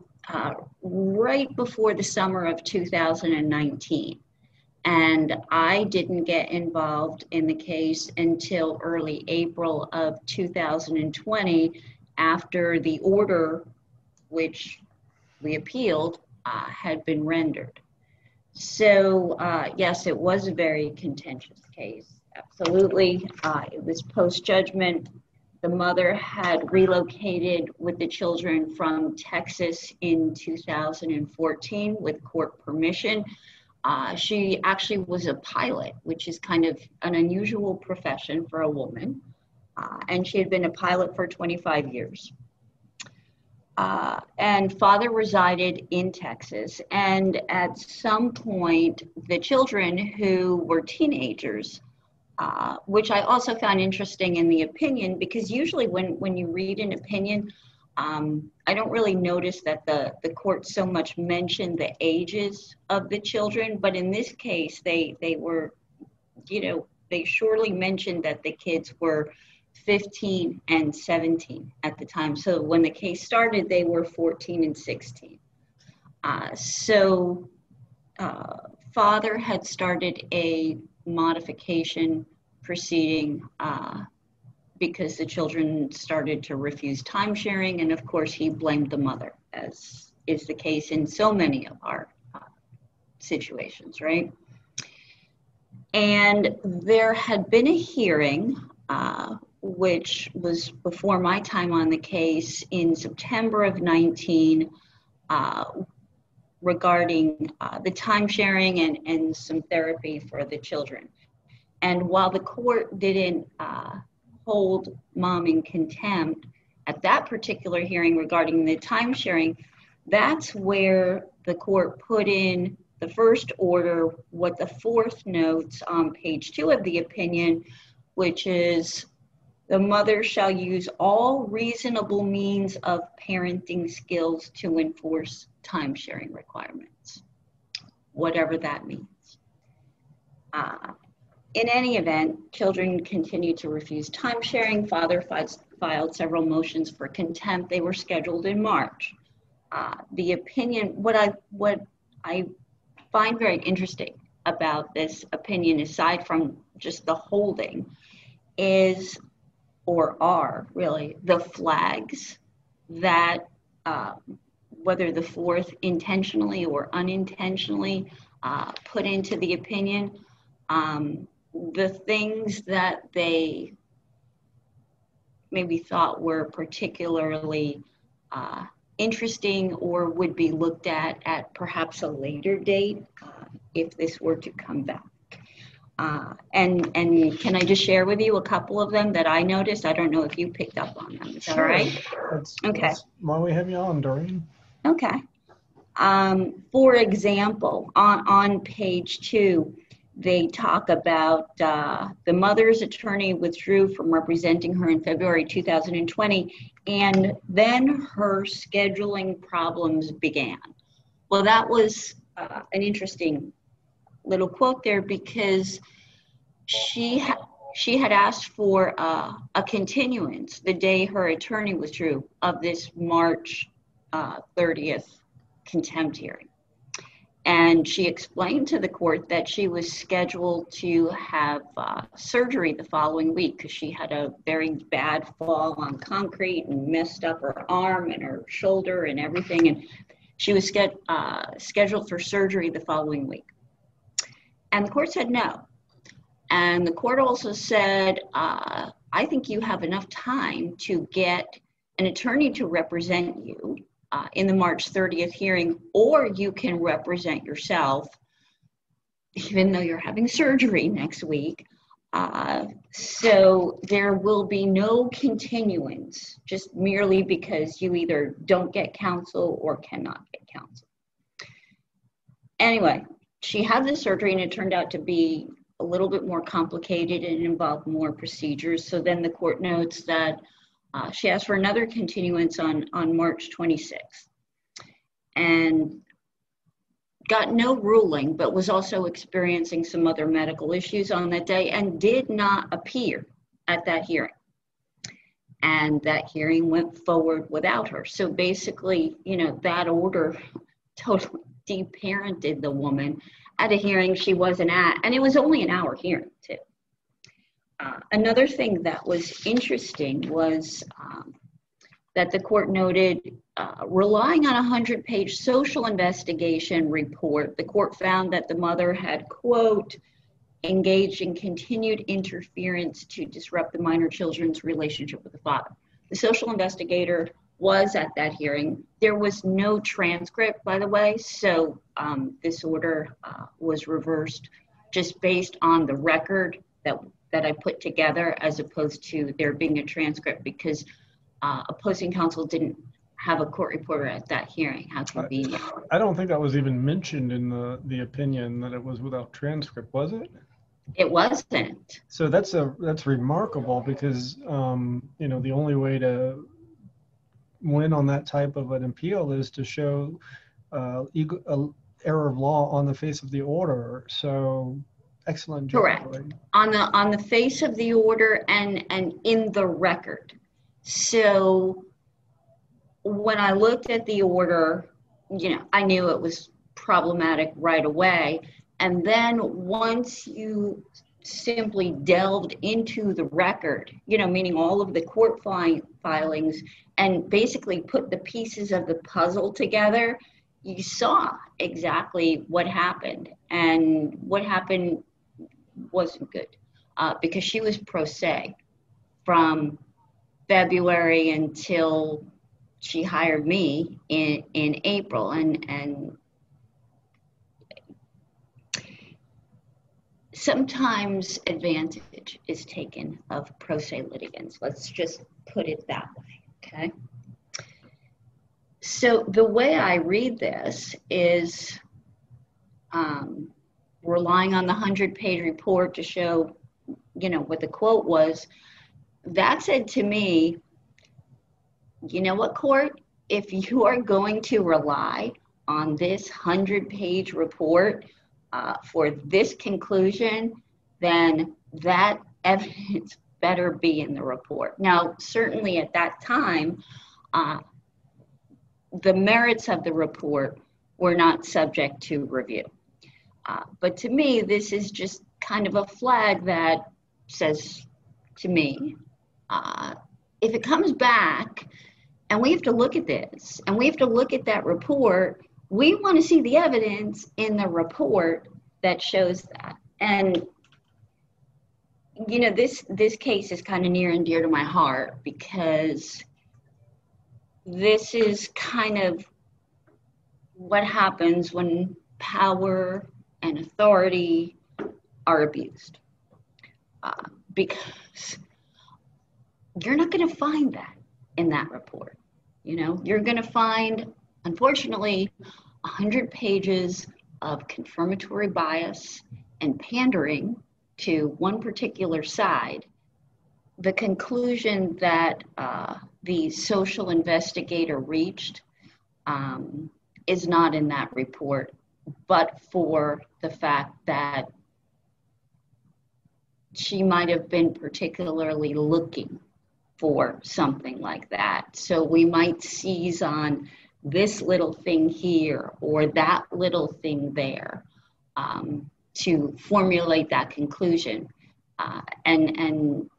right before the summer of 2019. And I didn't get involved in the case until early April of 2020 after the order, which we appealed, had been rendered. So yes, it was a very contentious case. Absolutely. It was post-judgment. The mother had relocated with the children from Texas in 2014 with court permission. She actually was a pilot, which is kind of an unusual profession for a woman. And she had been a pilot for 25 years. And father resided in Texas. And at some point, the children who were teenagers, which I also found interesting in the opinion, because usually when you read an opinion, I don't really notice that the court so much mentioned the ages of the children, but in this case, they were, they surely mentioned that the kids were 15 and 17 at the time. So when the case started, they were 14 and 16. Father had started a modification proceeding because the children started to refuse time sharing. And of course, he blamed the mother, as is the case in so many of our situations, right? And there had been a hearing, which was before my time on the case in September of 19, regarding the time sharing and some therapy for the children. And while the court didn't hold mom in contempt at that particular hearing regarding the time sharing, that's where the court put in the first order, what the fourth notes on page 2 of the opinion, which is the mother shall use all reasonable means of parenting skills to enforce time sharing requirements, whatever that means. In any event, children continued to refuse time sharing. Father filed several motions for contempt. They were scheduled in March. The opinion, what I find very interesting about this opinion, aside from just the holding, is, or are really, the flags that whether the fourth intentionally or unintentionally put into the opinion. the things that they maybe thought were particularly interesting or would be looked at perhaps a later date if this were to come back. And can I just share with you a couple of them that I noticed? I don't know if you picked up on them. Is that all right? Okay. Why we have you on, Doreen? Okay. For example, on page 2, they talk about the mother's attorney withdrew from representing her in February 2020, and then her scheduling problems began. Well, that was an interesting little quote there, because she had asked for a continuance the day her attorney withdrew of this March 30th contempt hearing. And she explained to the court that she was scheduled to have surgery the following week because she had a very bad fall on concrete and messed up her arm and her shoulder and everything. And she was scheduled for surgery the following week. And the court said no. And the court also said, I think you have enough time to get an attorney to represent you in the March 30th hearing, or you can represent yourself, even though you're having surgery next week. So there will be no continuance, just merely because you either don't get counsel or cannot get counsel. Anyway, she had the surgery and it turned out to be a little bit more complicated and involved more procedures. So then the court notes that she asked for another continuance on March 26th and got no ruling, but was also experiencing some other medical issues on that day and did not appear at that hearing. And that hearing went forward without her. So basically, you know, that order totally deparented the woman at a hearing she wasn't at, and it was only an hour hearing too. Another thing that was interesting was that the court noted, relying on a 100-page social investigation report, the court found that the mother had, quote, engaged in continued interference to disrupt the minor children's relationship with the father. The social investigator was at that hearing. There was no transcript, by the way, so this order was reversed just based on the record that I put together, as opposed to there being a transcript, because opposing counsel didn't have a court reporter at that hearing. How convenient. I don't think that was even mentioned in the opinion that it was without transcript, was it? It wasn't. So that's remarkable, because you know, the only way to win on that type of an appeal is to show error of law on the face of the order. So excellent job. Correct. On the face of the order and in the record. So when I looked at the order, you know, I knew it was problematic right away. And then once you simply delved into the record, you know, meaning all of the court filings, and basically put the pieces of the puzzle together, you saw exactly what happened. And what happened wasn't good, because she was pro se from February until she hired me in April. And sometimes advantage is taken of pro se litigants. Let's just put it that way, okay? So the way I read this is relying on the 100-page report to show, you know, what the quote was. That said to me, you know what, court? If you are going to rely on this 100-page report for this conclusion, then that evidence better be in the report. Now, certainly at that time, the merits of the report were not subject to review. But to me, this is just kind of a flag that says to me, if it comes back and we have to look at this and we have to look at that report, we want to see the evidence in the report that shows that. And you know, this case is kind of near and dear to my heart because this is kind of what happens when power and authority are abused. Because you're not going to find that in that report. You know, you're going to find, unfortunately, 100 pages of confirmatory bias and pandering to one particular side. The conclusion that the social investigator reached is not in that report, but for the fact that she might have been particularly looking for something like that. So we might seize on this little thing here or that little thing there to formulate that conclusion. And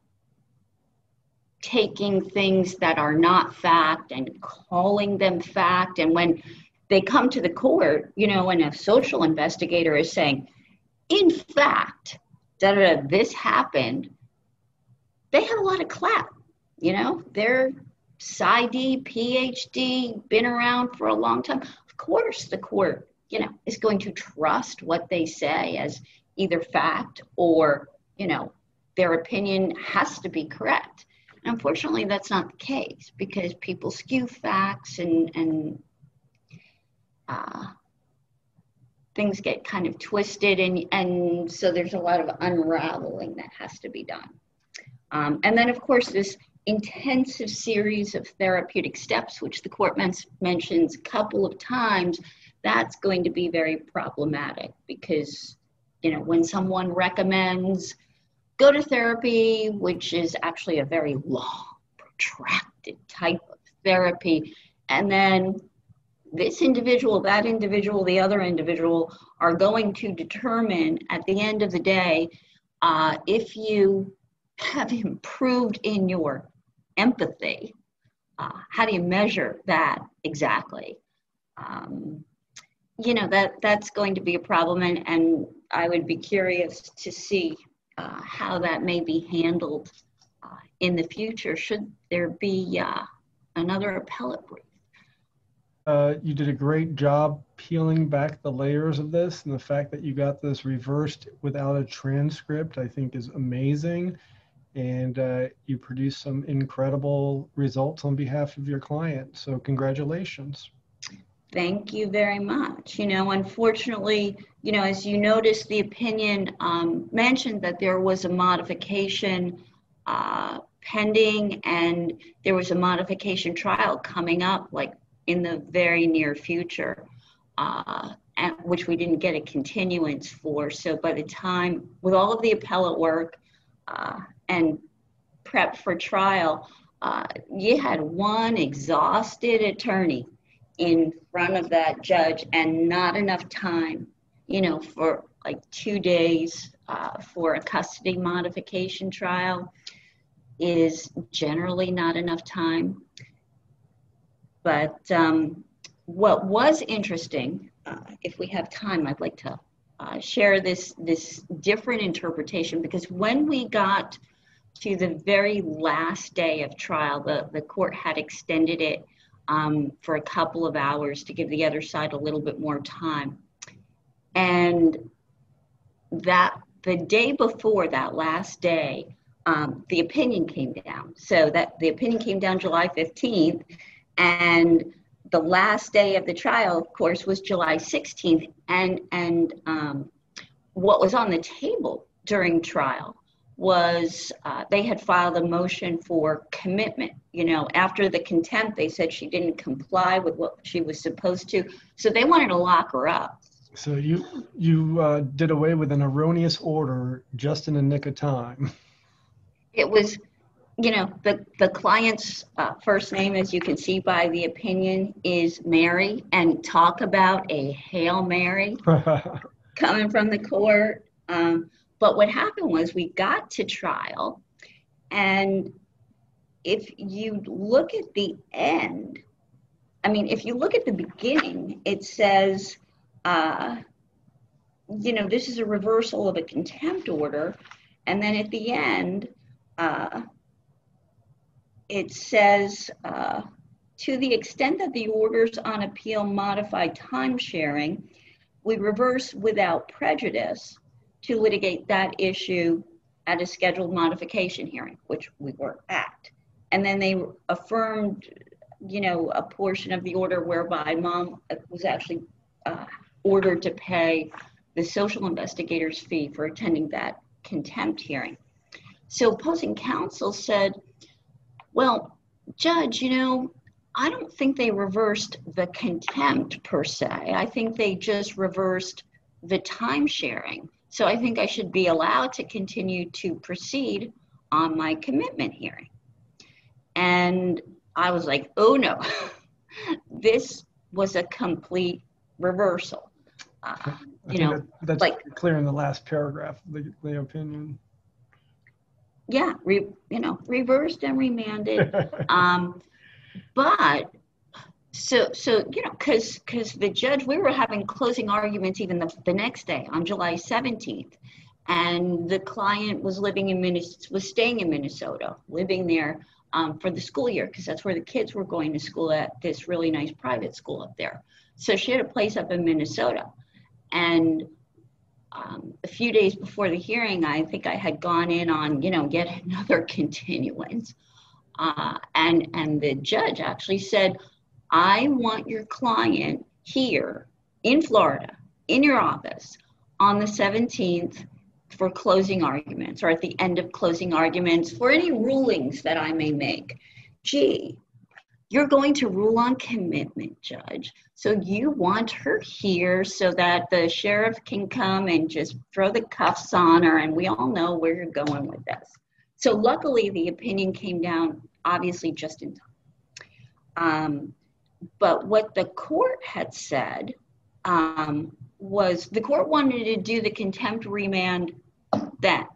taking things that are not fact and calling them fact. And when they come to the court, you know, when a social investigator is saying, in fact, this happened, they have a lot of clout. You know, they're PsyD, PhD, been around for a long time. Of course, the court, you know, is going to trust what they say as either fact or, you know, their opinion has to be correct. And unfortunately, that's not the case because people skew facts and things get kind of twisted. And so there's a lot of unraveling that has to be done. And then, of course, this intensive series of therapeutic steps, which the court mentions a couple of times, that's going to be very problematic because, you know, when someone recommends go to therapy, which is actually a very long, protracted type of therapy, and then this individual, that individual, the other individual are going to determine at the end of the day if you have improved in your empathy. How do you measure that exactly? You know, that's going to be a problem, and I would be curious to see how that may be handled in the future should there be another appellate brief. You did a great job peeling back the layers of this, and the fact that you got this reversed without a transcript, I think is amazing. And you produced some incredible results on behalf of your client. So congratulations. Thank you very much. You know, unfortunately, you know, as you noticed, the opinion mentioned that there was a modification pending and there was a modification trial coming up like in the very near future, and which we didn't get a continuance for. So by the time, with all of the appellate work and prep for trial, you had one exhausted attorney in front of that judge and not enough time, you know, for like 2 days for a custody modification trial is generally not enough time. But what was interesting, if we have time, I'd like to share this different interpretation, because when we got to the very last day of trial, the court had extended it for a couple of hours to give the other side a little bit more time. And that the day before that last day, the opinion came down. So that the opinion came down July 15th, and the last day of the trial, of course, was July 16th. And what was on the table during trial was they had filed a motion for commitment. You know, after the contempt, they said she didn't comply with what she was supposed to. So they wanted to lock her up. So you did away with an erroneous order just in the nick of time. It was, you know, the client's first name, as you can see by the opinion, is Mary, and talk about a Hail Mary coming from the court. But what happened was we got to trial, and if you look at the end, I mean, if you look at the beginning, it says, you know, this is a reversal of a contempt order. And then at the end, it says, to the extent that the orders on appeal modify time sharing, we reverse without prejudice to litigate that issue at a scheduled modification hearing, which we were at. And then they affirmed, a portion of the order whereby mom was actually ordered to pay the social investigator's fee for attending that contempt hearing. So opposing counsel said, well, Judge, I don't think they reversed the contempt per se. I think they just reversed the time sharing. So I think I should be allowed to continue to proceed on my commitment hearing. And I was like, oh no, this was a complete reversal. That's like clear in the last paragraph, the opinion. Yeah, reversed and remanded. But so because the judge, we were having closing arguments even the next day on July 17th, and the client was staying in Minnesota, living there for the school year, because that's where the kids were going to school at this really nice private school up there. So she had a place up in Minnesota, and a few days before the hearing, I think I had gone in on yet another continuance. And the judge actually said, I want your client here in Florida, in your office, on the 17th for closing arguments, or at the end of closing arguments for any rulings that I may make. Gee, you're going to rule on commitment, Judge. So you want her here so that the sheriff can come and just throw the cuffs on her, and we all know where you're going with this. So luckily, the opinion came down obviously just in time. But what the court had said was the court wanted to do the contempt remand then.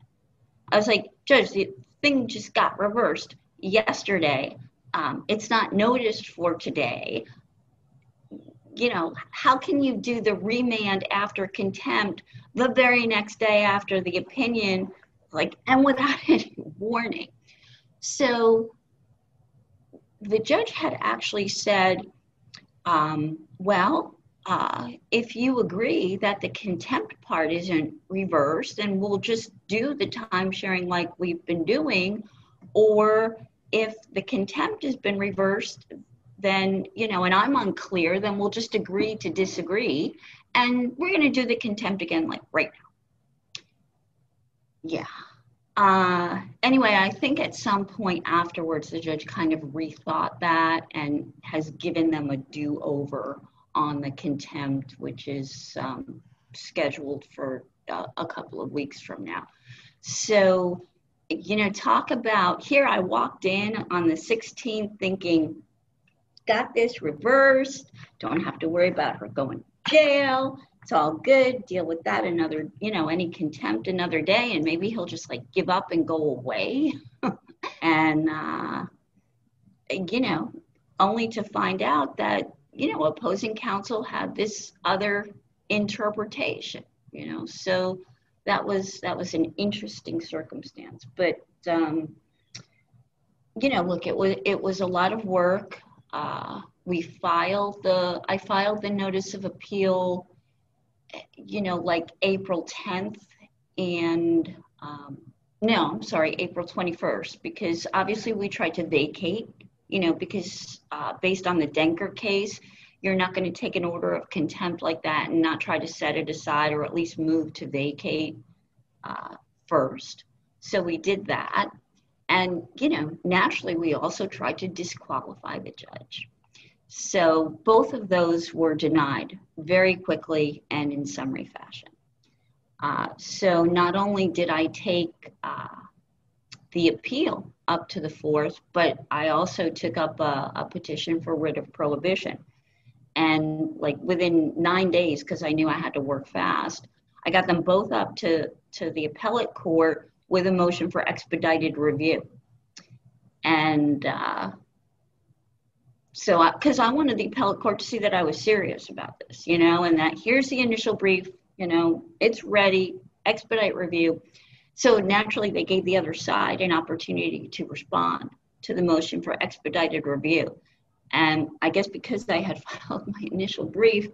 I was like, Judge, the thing just got reversed yesterday. It's not noticed for today. How can you do the remand after contempt the very next day after the opinion, and without any warning? So the judge had actually said, if you agree that the contempt part isn't reversed, then we'll just do the time sharing like we've been doing. Or if the contempt has been reversed, then, and I'm unclear, then we'll just agree to disagree. And we're going to do the contempt again, right now. Yeah. Anyway, I think at some point afterwards, the judge kind of rethought that and has given them a do-over on the contempt, which is scheduled for a couple of weeks from now. So, talk about, here I walked in on the 16th thinking, got this reversed, don't have to worry about her going to jail. It's all good, deal with that another, any contempt another day, and maybe he'll just give up and go away. And, only to find out that, opposing counsel had this other interpretation, so that was an interesting circumstance. But, look, it was a lot of work. I filed the notice of appeal, April 10th and, April 21st, because obviously we tried to vacate, because based on the Denker case, you're not going to take an order of contempt like that and not try to set it aside, or at least move to vacate first. So we did that. And, naturally, we also tried to disqualify the judge. So both of those were denied very quickly and in summary fashion. So not only did I take the appeal up to the 4th, but I also took up a petition for writ of prohibition. And within 9 days, because I knew I had to work fast, I got them both up to the appellate court with a motion for expedited review. And so, because I wanted the appellate court to see that I was serious about this, and that here's the initial brief, it's ready, expedite review. So naturally, they gave the other side an opportunity to respond to the motion for expedited review. And I guess because I had filed my initial brief,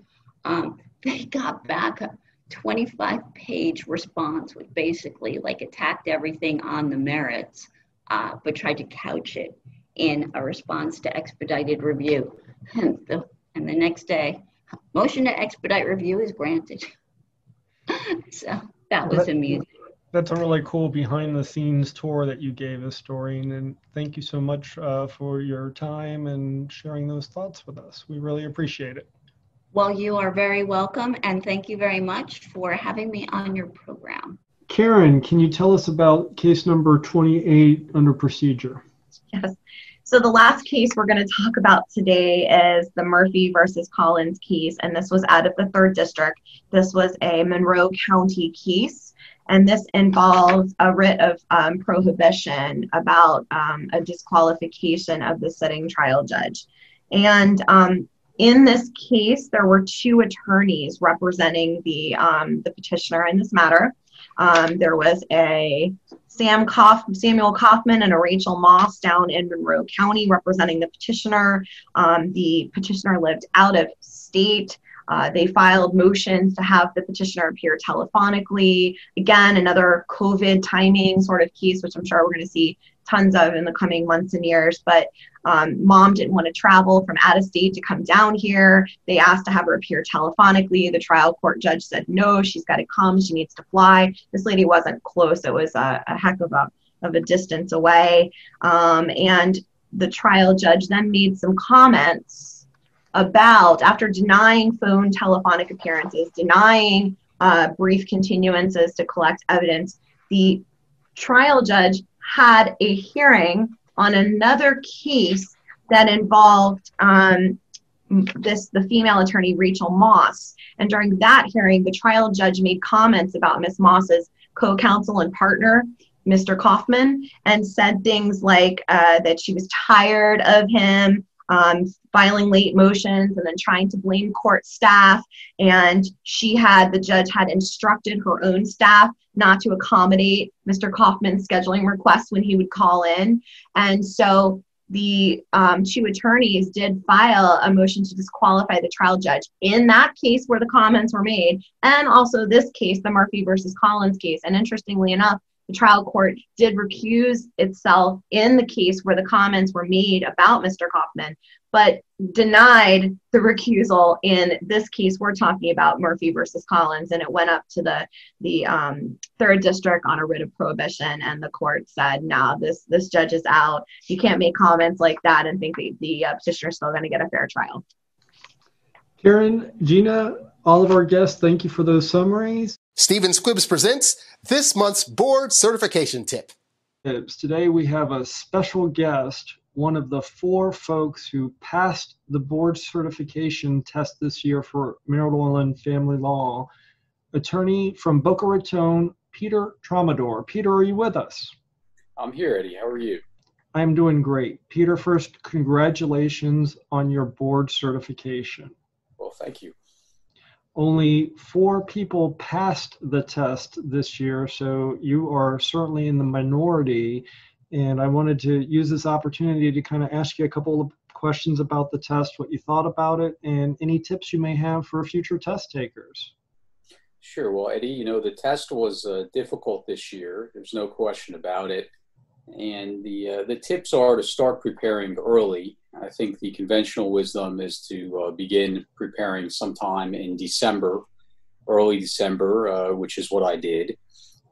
they got back a 25-page response, which basically like attacked everything on the merits, but tried to couch it in a response to expedited review. And the next day, motion to expedite review is granted. So that was amusing. That's a really cool behind-the-scenes tour that you gave us, Doreen, and thank you so much for your time and sharing those thoughts with us. We really appreciate it. Well, you are very welcome, and thank you very much for having me on your program. Caryn, can you tell us about case number 28 under procedure? Yes. So the last case we're going to talk about today is the Murphy versus Collins case, and this was out of the 3rd District. This was a Monroe County case, and this involves a writ of prohibition about a disqualification of the sitting trial judge. And in this case, there were 2 attorneys representing the petitioner in this matter. There was a Samuel Kaufman and a Rachel Moss down in Monroe County representing the petitioner. The petitioner lived out of state. They filed motions to have the petitioner appear telephonically. Again, another COVID timing sort of case, which I'm sure we're going to see tons of in the coming months and years. But mom didn't want to travel from out of state to come down here. They asked to have her appear telephonically. The trial court judge said, no, she's got to come. She needs to fly. This lady wasn't close. It was a heck of a distance away. And the trial judge then made some comments about, after denying phone telephonic appearances, denying brief continuances to collect evidence, the trial judge had a hearing on another case that involved the female attorney, Rachel Moss. And during that hearing, the trial judge made comments about Ms. Moss's co-counsel and partner, Mr. Kaufman, and said things like that she was tired of him filing late motions and then trying to blame court staff. And the judge had instructed her own staff not to accommodate Mr. Kaufman's scheduling requests when he would call in. And so the 2 attorneys did file a motion to disqualify the trial judge in that case where the comments were made, and also this case, the Murphy versus Collins case. And interestingly enough, the trial court did recuse itself in the case where the comments were made about Mr. Kaufman, but denied the recusal in this case we're talking about, Murphy versus Collins, and it went up to the 3rd District on a writ of prohibition, and the court said, no, this judge is out. You can't make comments like that and think the petitioner is still going to get a fair trial. Caryn, Gina, all of our guests, thank you for those summaries. Stephen Squibbs presents this month's board certification tip. Today we have a special guest, one of the 4 folks who passed the board certification test this year for marital and family law, attorney from Boca Raton, Peter Trombadore. Peter, are you with us? I'm here, Eddie. How are you? I'm doing great. Peter, first, congratulations on your board certification. Well, thank you. Only 4 people passed the test this year, so you are certainly in the minority. And I wanted to use this opportunity to kind of ask you a couple of questions about the test, what you thought about it, and any tips you may have for future test takers. Sure. Well, Eddie, the test was difficult this year. There's no question about it. And the tips are to start preparing early. I think the conventional wisdom is to begin preparing sometime in December, early December, which is what I did.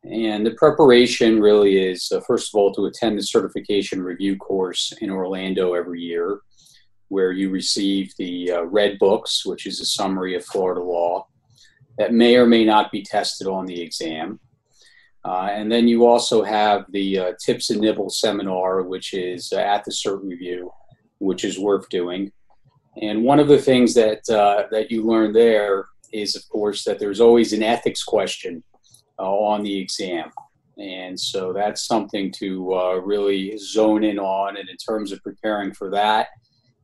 And the preparation really is, first of all, to attend the certification review course in Orlando every year, where you receive the red books, which is a summary of Florida law that may or may not be tested on the exam. And then you also have the Tips and Nibbles seminar, which is at the Cert review, which is worth doing. And one of the things that you learn there is, of course, that there's always an ethics question on the exam. And so that's something to really zone in on. And in terms of preparing for that,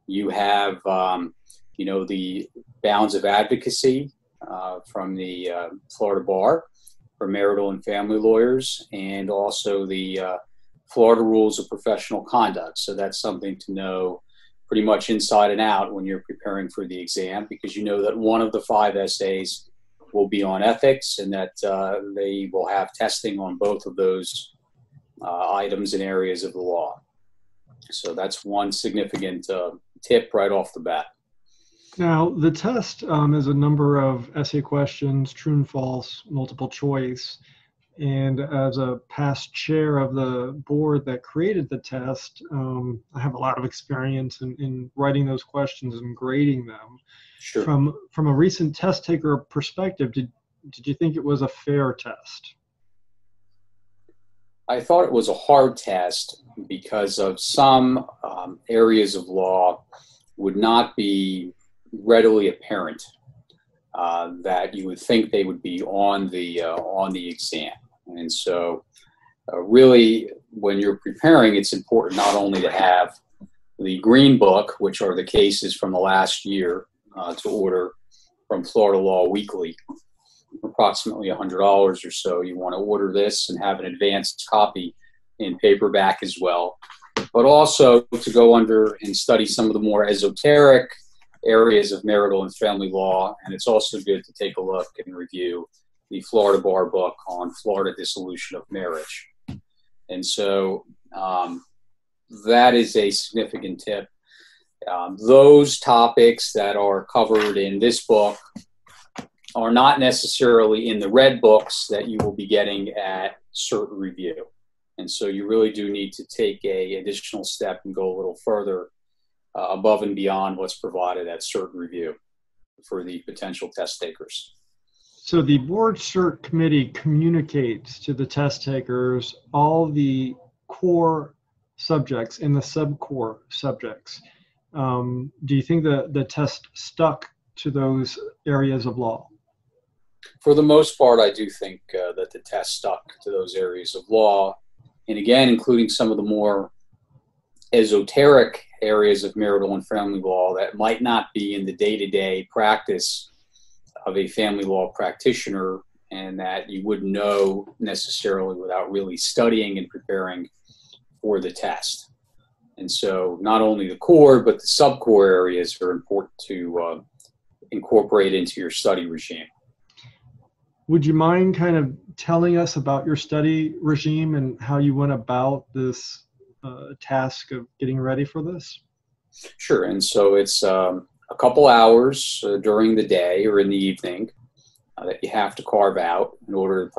you have, the bounds of advocacy from the Florida Bar, for marital and family lawyers, and also the Florida Rules of Professional Conduct. So that's something to know pretty much inside and out when you're preparing for the exam, because you know that one of the 5 essays will be on ethics, and that they will have testing on both of those items and areas of the law. So that's one significant tip right off the bat. Now, the test is a number of essay questions, true and false, multiple choice. And as a past chair of the board that created the test, I have a lot of experience in writing those questions and grading them. Sure. From a recent test taker perspective, did you think it was a fair test? I thought it was a hard test because of some areas of law would not be readily apparent that you would think they would be on the exam. And so really, when you're preparing, it's important not only to have the green book, which are the cases from the last year, to order from Florida Law Weekly, approximately $100 or so. You want to order this and have an advanced copy in paperback as well, but also to go under and study some of the more esoteric areas of marital and family law. And it's also good to take a look and review the Florida Bar book on Florida dissolution of marriage. And so that is a significant tip. Those topics that are covered in this book are not necessarily in the red books that you will be getting at Cert review. And so you really do need to take an additional step and go a little further above and beyond what's provided at Cert review for the potential test takers. So the board Cert committee communicates to the test takers all the core subjects and the sub-core subjects. Do you think the test stuck to those areas of law? For the most part, I do think that the test stuck to those areas of law. And again, including some of the more esoteric areas of marital and family law that might not be in the day-to-day practice of a family law practitioner, and that you wouldn't know necessarily without really studying and preparing for the test. And so not only the core, but the sub-core areas are important to incorporate into your study regime. Would you mind kind of telling us about your study regime and how you went about this task of getting ready for this? Sure. And so it's a couple hours during the day or in the evening that you have to carve out in order to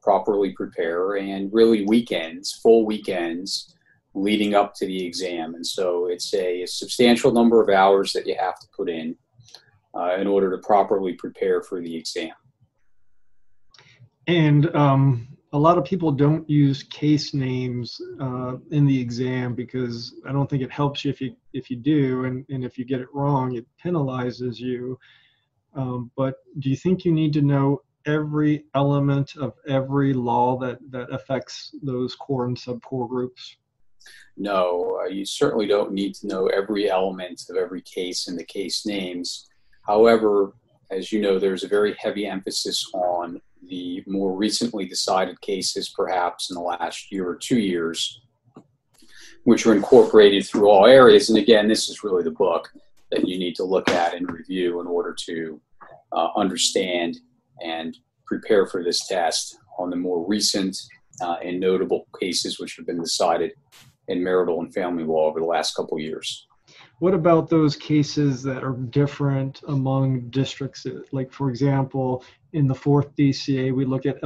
properly prepare, and really weekends, full weekends leading up to the exam. And so it's a substantial number of hours that you have to put in order to properly prepare for the exam. And a lot of people don't use case names in the exam because I don't think it helps you if you do, and if you get it wrong, it penalizes you. But do you think you need to know every element of every law that affects those core and subcore groups? No, you certainly don't need to know every element of every case and the case names. However, as you know, there's a very heavy emphasis on the more recently decided cases, perhaps in the last year or 2 years, which are incorporated through all areas. And again, this is really the book that you need to look at and review in order to understand and prepare for this test on the more recent and notable cases which have been decided in marital and family law over the last couple of years. What about those cases that are different among districts? Like, for example, in the 4th DCA, we look at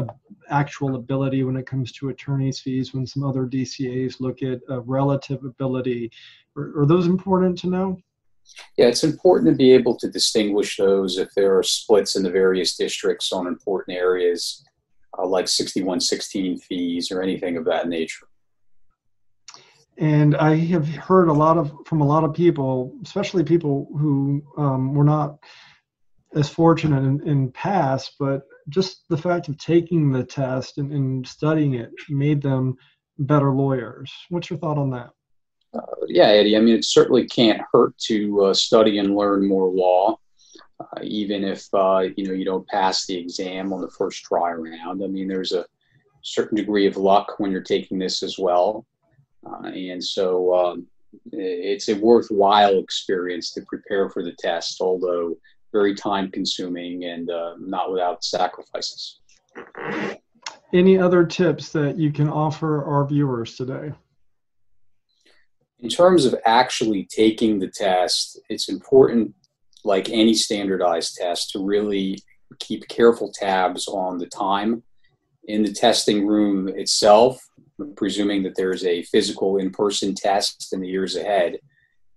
actual ability when it comes to attorney's fees, when some other DCAs look at relative ability. Are those important to know? Yeah, it's important to be able to distinguish those if there are splits in the various districts on important areas, like 6116 fees or anything of that nature. And I have heard from a lot of people, especially people who were not as fortunate in past, but just the fact of taking the test and studying it made them better lawyers. What's your thought on that? Yeah, Eddie, I mean, it certainly can't hurt to study and learn more law. even if you don't pass the exam on the first try around. I mean, there's a certain degree of luck when you're taking this as well, and so it's a worthwhile experience to prepare for the test, although very time consuming and not without sacrifices. Any other tips that you can offer our viewers today? In terms of actually taking the test, it's important, like any standardized test, to really keep careful tabs on the time in the testing room itself, presuming that there's a physical in-person test in the years ahead.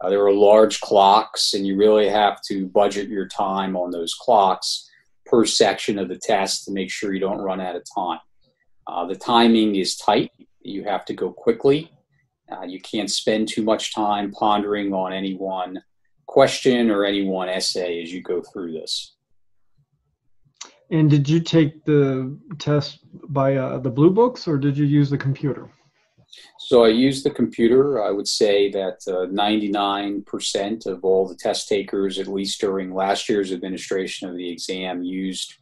There are large clocks, and you really have to budget your time on those clocks per section of the test to make sure you don't run out of time. The timing is tight. You have to go quickly. You can't spend too much time pondering on any one question or any one essay as you go through this. And did you take the test by the blue books, or did you use the computer? So I used the computer. I would say that 99% of all the test takers, at least during last year's administration of the exam, used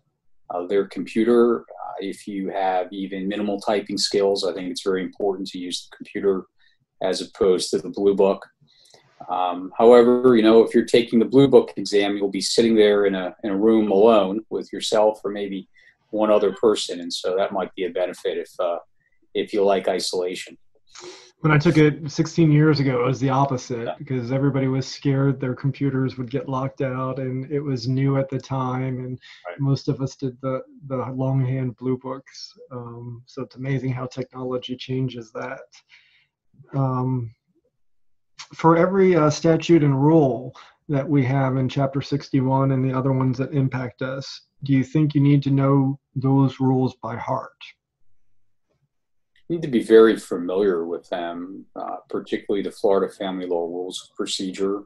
their computer. If you have even minimal typing skills, I think it's very important to use the computer as opposed to the blue book. However, if you're taking the blue book exam, you'll be sitting there in a room alone with yourself or maybe one other person, and so that might be a benefit if you like isolation. When I took it 16 years ago, it was the opposite, because everybody was scared their computers would get locked out, and it was new at the time, and most of us did the longhand blue books. So it's amazing how technology changes that. For every statute and rule that we have in Chapter 61 and the other ones that impact us, do you think you need to know those rules by heart? You need to be very familiar with them, particularly the Florida Family Law Rules of Procedure,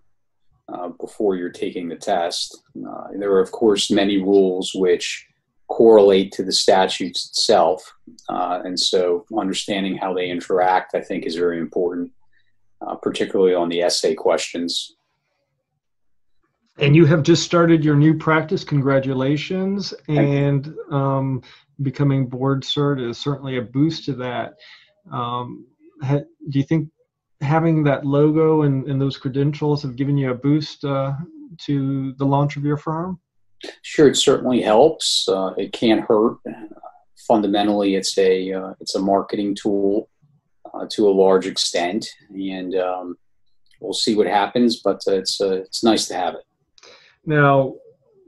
before you're taking the test. There are, of course, many rules which correlate to the statutes itself, and so understanding how they interact, I think, is very important, particularly on the essay questions. And you have just started your new practice. Congratulations. And becoming board cert is certainly a boost to that. Do you think having that logo and those credentials have given you a boost to the launch of your firm? Sure, it certainly helps. It can't hurt. Fundamentally, it's a marketing tool to a large extent, and we'll see what happens, but it's nice to have it. Now,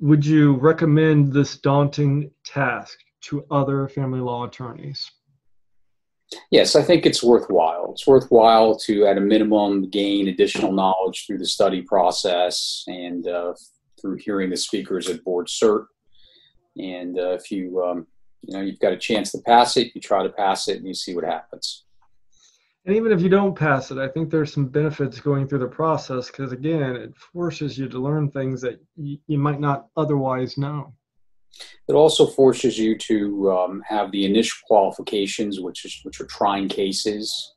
would you recommend this daunting task to other family law attorneys? Yes, I think it's worthwhile. It's worthwhile to, at a minimum, gain additional knowledge through the study process and through hearing the speakers at board cert. And if you've got a chance to pass it, you try to pass it and you see what happens. And even if you don't pass it, I think there's some benefits going through the process, because again, it forces you to learn things that you might not otherwise know. It also forces you to have the initial qualifications, which are trying cases,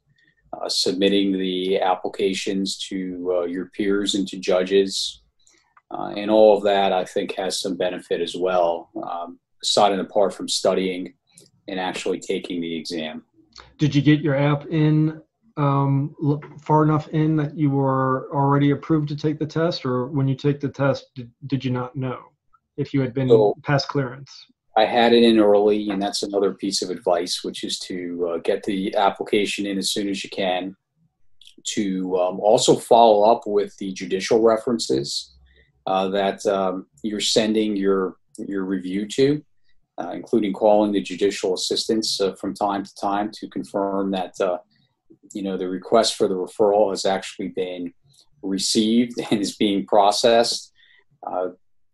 submitting the applications to your peers and to judges, and all of that, I think, has some benefit as well, aside and apart from studying and actually taking the exam. Did you get your app in far enough in that you were already approved to take the test, or when you take the test, did you not know if you had been past clearance? I had it in early, and that's another piece of advice, which is to get the application in as soon as you can, to also follow up with the judicial references that you're sending your review to, including calling the judicial assistants from time to time to confirm that the request for the referral has actually been received and is being processed.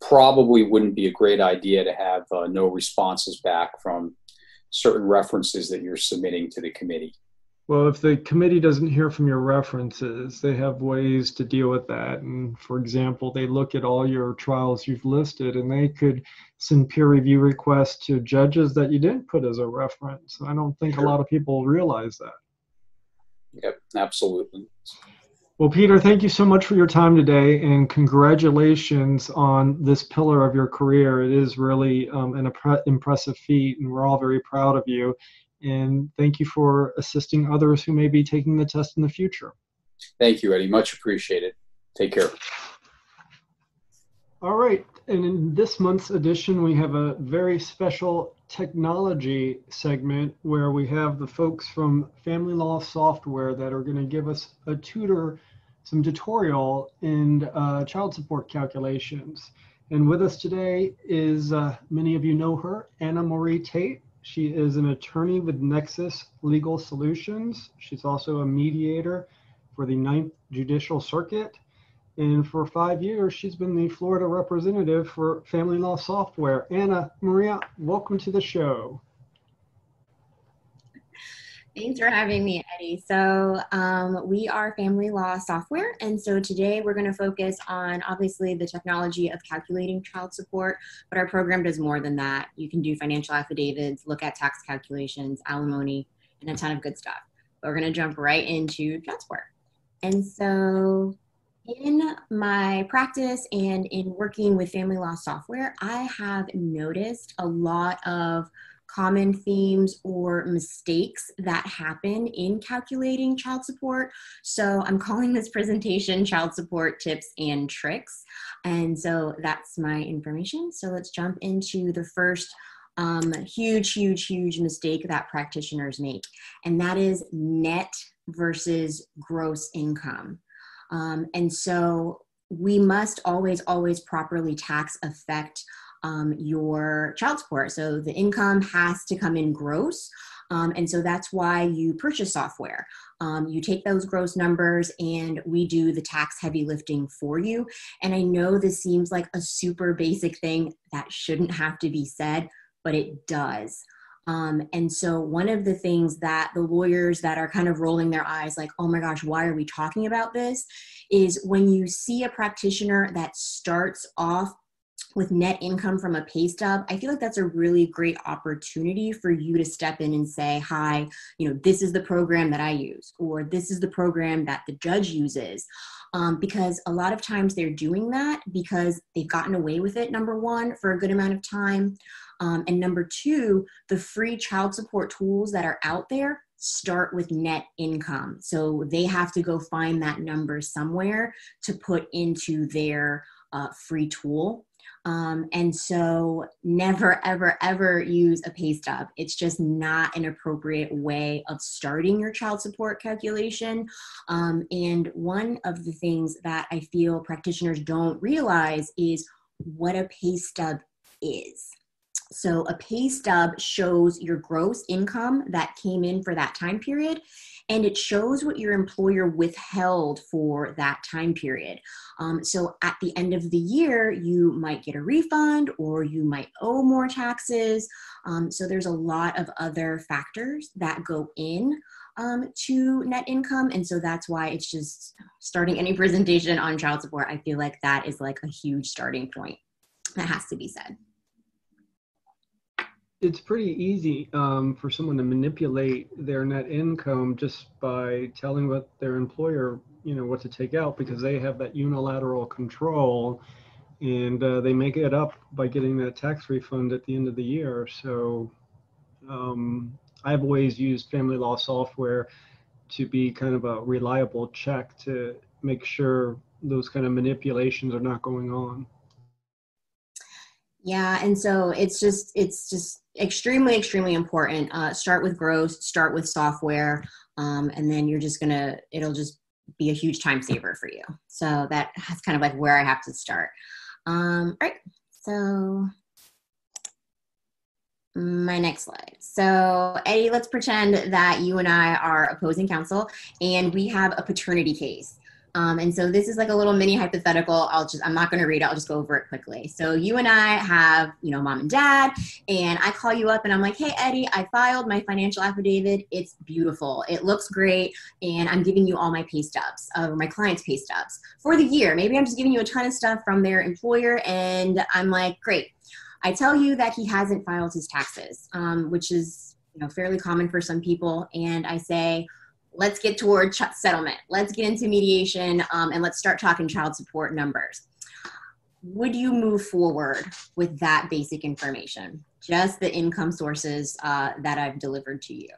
Probably wouldn't be a great idea to have no responses back from certain references that you're submitting to the committee. Well, if the committee doesn't hear from your references, they have ways to deal with that. And for example, they look at all your trials you've listed, and they could send peer review requests to judges that you didn't put as a reference. I don't think a lot of people realize that. Yep, absolutely. Well, Peter, thank you so much for your time today, and congratulations on this pillar of your career. It is really an impressive feat, and we're all very proud of you. And thank you for assisting others who may be taking the test in the future. Thank you, Eddie. Much appreciated. Take care. All right, and in this month's edition, we have a very special technology segment where we have the folks from Family Law Software that are going to give us some tutorial in child support calculations. And with us today is, many of you know her, Anna Marie Taitt. She is an attorney with Nexus Legal Solutions. She's also a mediator for the 9th Judicial Circuit. And for 5 years, she's been the Florida representative for Family Law Software. Anna Maria, welcome to the show. Thanks for having me, Eddie. So we are Family Law Software, and so today we're going to focus on obviously the technology of calculating child support, but our program does more than that. You can do financial affidavits, look at tax calculations, alimony, and a ton of good stuff. But we're going to jump right into child support. And so in my practice and in working with Family Law Software, I have noticed a lot of common themes or mistakes that happen in calculating child support. So I'm calling this presentation Child Support Tips and Tricks. And so that's my information. So let's jump into the first huge mistake that practitioners make. And that is net versus gross income. And so we must always properly tax affect your child support. So the income has to come in gross. And so that's why you purchase software. You take those gross numbers and we do the tax heavy lifting for you. And I know this seems like a super basic thing that shouldn't have to be said, but it does. And so one of the things that the lawyers that are kind of rolling their eyes like, oh my gosh, why are we talking about this? Is when you see a practitioner that starts off with net income from a pay stub, I feel like that's a really great opportunity for you to step in and say, hi, this is the program that I use, or this is the program that the judge uses. Because a lot of times they're doing that because they've gotten away with it, number one, for a good amount of time. And number two, the free child support tools that are out there start with net income. So they have to go find that number somewhere to put into their free tool. And so never, ever use a pay stub. It's just not an appropriate way of starting your child support calculation. And one of the things that I feel practitioners don't realize is what a pay stub is. So a pay stub shows your gross income that came in for that time period, and it shows what your employer withheld for that time period. So at the end of the year, you might get a refund or you might owe more taxes. So there's a lot of other factors that go in to net income. And so that's why it's just starting any presentation on child support. I feel like that is like a huge starting point that has to be said. It's pretty easy for someone to manipulate their net income just by telling what their employer, what to take out, because they have that unilateral control, and they make it up by getting that tax refund at the end of the year. So I've always used Family Law Software to be kind of a reliable check to make sure those kind of manipulations are not going on. Yeah, and so it's just extremely important. Start with gross, start with software, and then it'll just be a huge time saver for you. So that's kind of like where I have to start. All right, so my next slide. So Eddie, let's pretend that you and I are opposing counsel and we have a paternity case. And so this is like a little mini hypothetical. I'm not going to read it. I'll just go over it quickly. So you and I have, mom and dad, and I call you up and I'm like, hey, Eddie, I filed my financial affidavit. It's beautiful. It looks great. And I'm giving you all my pay stubs, my client's pay stubs for the year. Maybe I'm just giving you a ton of stuff from their employer. And I'm like, great. I tell you that he hasn't filed his taxes, which is, fairly common for some people. And I say, let's get toward settlement. Let's get into mediation, and let's start talking child support numbers. Would you move forward with that basic information? Just the income sources that I've delivered to you?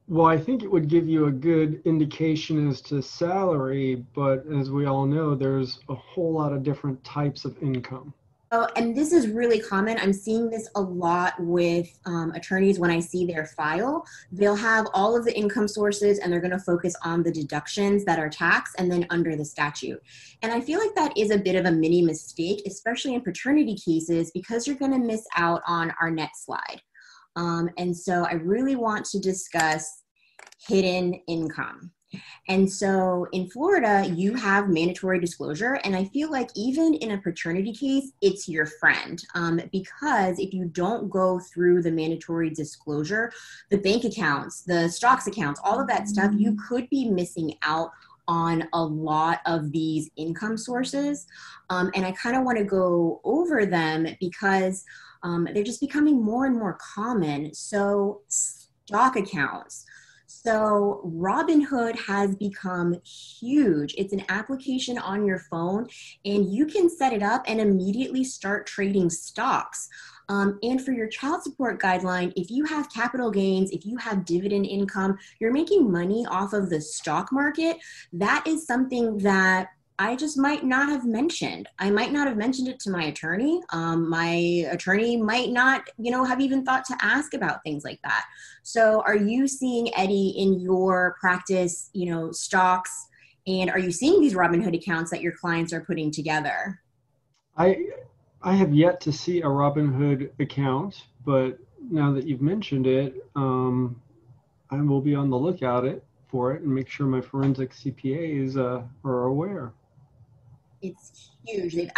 Well, I think it would give you a good indication as to salary, but as we all know, there's a whole lot of different types of income. Oh, and this is really common. I'm seeing this a lot with attorneys when I see their file. They'll have all of the income sources and they're going to focus on the deductions that are taxed and then under the statute. And I feel like that is a bit of a mini mistake, especially in paternity cases, because you're going to miss out on our next slide. And so I really want to discuss hidden income. And so in Florida, you have mandatory disclosure. And I feel like even in a paternity case, it's your friend. Because if you don't go through the mandatory disclosure, the bank accounts, the stocks accounts, all of that stuff, you could be missing out on a lot of these income sources. And I kind of want to go over them because they're just becoming more and more common. So stock accounts. So Robinhood has become huge. It's an application on your phone and you can set it up and immediately start trading stocks. And for your child support guideline, if you have capital gains, if you have dividend income, you're making money off of the stock market, that is something that I just might not have mentioned. I might not have mentioned it to my attorney. My attorney might not, have even thought to ask about things like that. So are you seeing, Eddie, in your practice, stocks, and are you seeing these Robinhood accounts that your clients are putting together? I have yet to see a Robinhood account, but now that you've mentioned it, I will be on the lookout for it and make sure my forensic CPAs are aware. It's huge. They've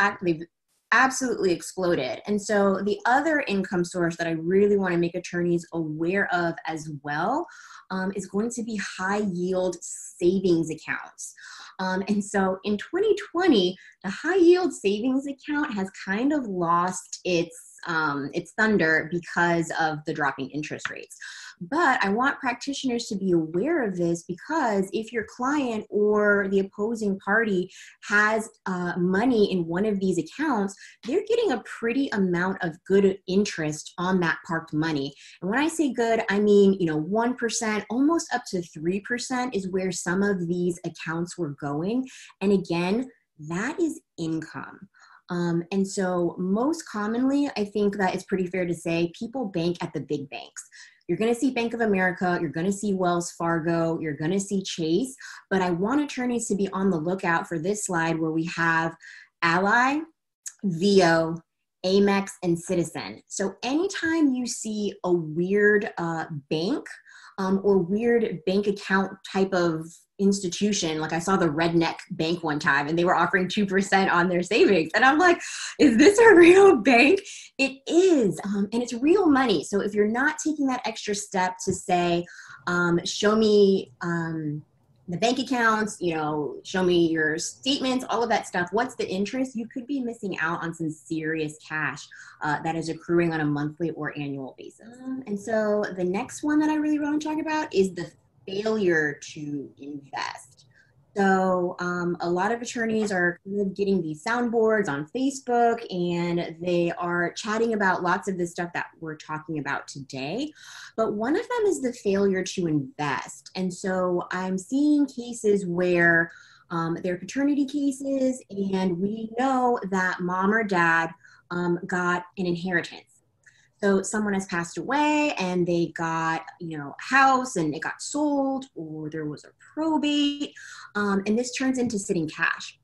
absolutely exploded. And so the other income source that I really want to make attorneys aware of as well is going to be high yield savings accounts. And so in 2020, the high yield savings account has kind of lost its thunder because of the dropping interest rates. But I want practitioners to be aware of this because if your client or the opposing party has money in one of these accounts, they're getting a pretty amount of good interest on that parked money. And when I say good, I mean, 1%, almost up to 3% is where some of these accounts were going. And again, that is income. And so most commonly, I think that it's pretty fair to say people bank at the big banks. You're going to see Bank of America, you're going to see Wells Fargo, you're going to see Chase, but I want attorneys to be on the lookout for this slide where we have Ally, VO, Amex, and Citizen. So anytime you see a weird bank or weird bank account type of institution, like I saw the Redneck Bank one time and they were offering 2% on their savings. And I'm like, is this a real bank? It is, and it's real money. So if you're not taking that extra step to say, show me the bank accounts, show me your statements, all of that stuff, what's the interest? You could be missing out on some serious cash that is accruing on a monthly or annual basis. And so the next one that I really want to talk about is the failure to invest. So a lot of attorneys are kind of getting these soundboards on Facebook and they are chatting about lots of the stuff that we're talking about today. But one of them is the failure to invest. And so I'm seeing cases where they're paternity cases and we know that mom or dad got an inheritance. So someone has passed away and they got, a house and it got sold or there was a probate, and this turns into sitting cash.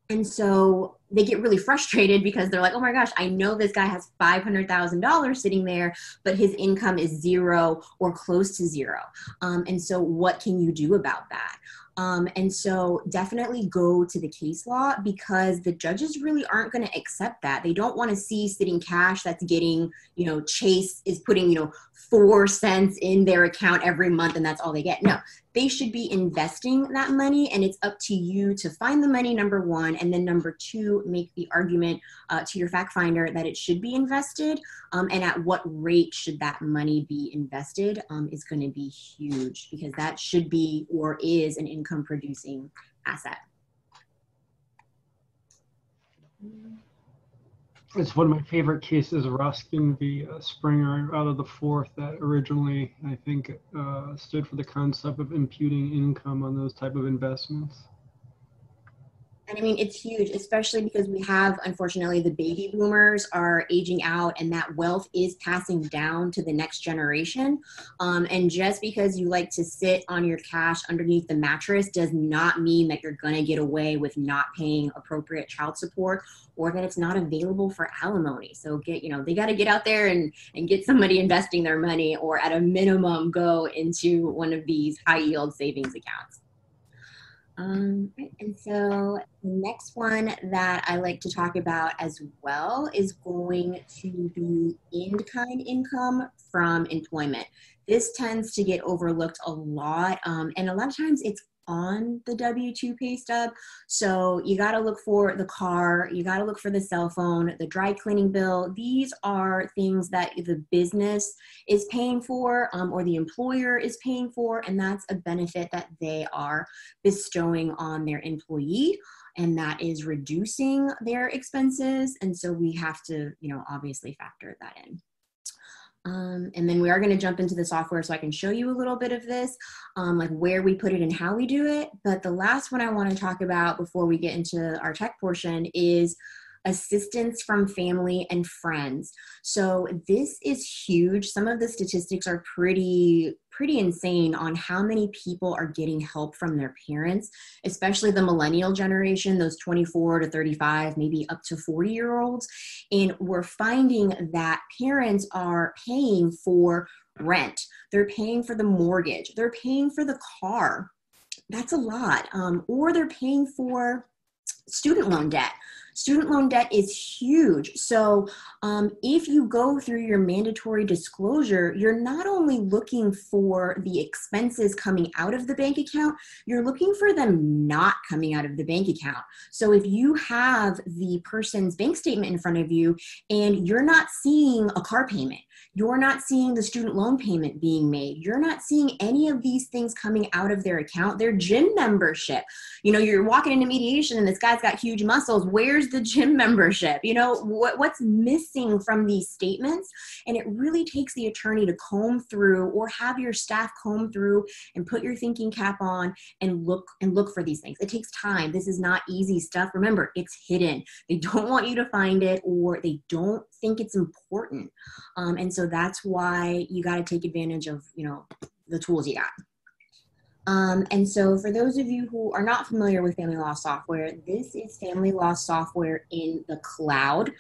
And so they get really frustrated because they're like, oh my gosh, I know this guy has $500,000 sitting there, but his income is zero or close to zero. And so what can you do about that? And so definitely go to the case law, because the judges really aren't going to accept that. They don't want to see sitting cash that's getting, Chase is putting, 4 cents in their account every month and that's all they get. No, they should be investing that money, and it's up to you to find the money, number one, and then number two, make the argument to your fact finder that it should be invested, and at what rate should that money be invested is going to be huge, because that should be or is an income producing asset. It's one of my favorite cases, Ruskin v. Springer out of the fourth, that originally, I think, stood for the concept of imputing income on those type of investments. And I mean, it's huge, especially because we have, unfortunately, the baby boomers are aging out, and that wealth is passing down to the next generation. And just because you like to sit on your cash underneath the mattress does not mean that you're going to get away with not paying appropriate child support, or that it's not available for alimony. So they got to get out there and get somebody investing their money, or at a minimum go into one of these high yield savings accounts. And so the next one that I like to talk about as well is going to be in-kind income from employment. This tends to get overlooked a lot, and a lot of times it's on the W-2 pay stub. So you got to look for the car, you got to look for the cell phone, the dry cleaning bill. These are things that the business is paying for, or the employer is paying for, and that's a benefit that they are bestowing on their employee, and that is reducing their expenses. And so we have to, obviously factor that in. And then we are going to jump into the software so I can show you a little bit of this, like where we put it and how we do it. But the last one I want to talk about before we get into our tech portion is assistance from family and friends. So this is huge. Some of the statistics are pretty insane on how many people are getting help from their parents, especially the millennial generation, those 24 to 35, maybe up to 40-year-olds. And we're finding that parents are paying for rent. They're paying for the mortgage. They're paying for the car. That's a lot. Or they're paying for student loan debt. Student loan debt is huge. So if you go through your mandatory disclosure, you're not only looking for the expenses coming out of the bank account, you're looking for them not coming out of the bank account. So if you have the person's bank statement in front of you and you're not seeing a car payment, you're not seeing the student loan payment being made, you're not seeing any of these things coming out of their account, their gym membership, you're walking into mediation and this guy's got huge muscles, where's the gym membership? What's missing from these statements? And it really takes the attorney to comb through, or have your staff comb through and put your thinking cap on and look for these things. It takes time. This is not easy stuff. Remember, it's hidden. They don't want you to find it, or they don't think it's important. And so that's why you got to take advantage of, the tools you got. And so for those of you who are not familiar with family law software, this is family law software in the cloud.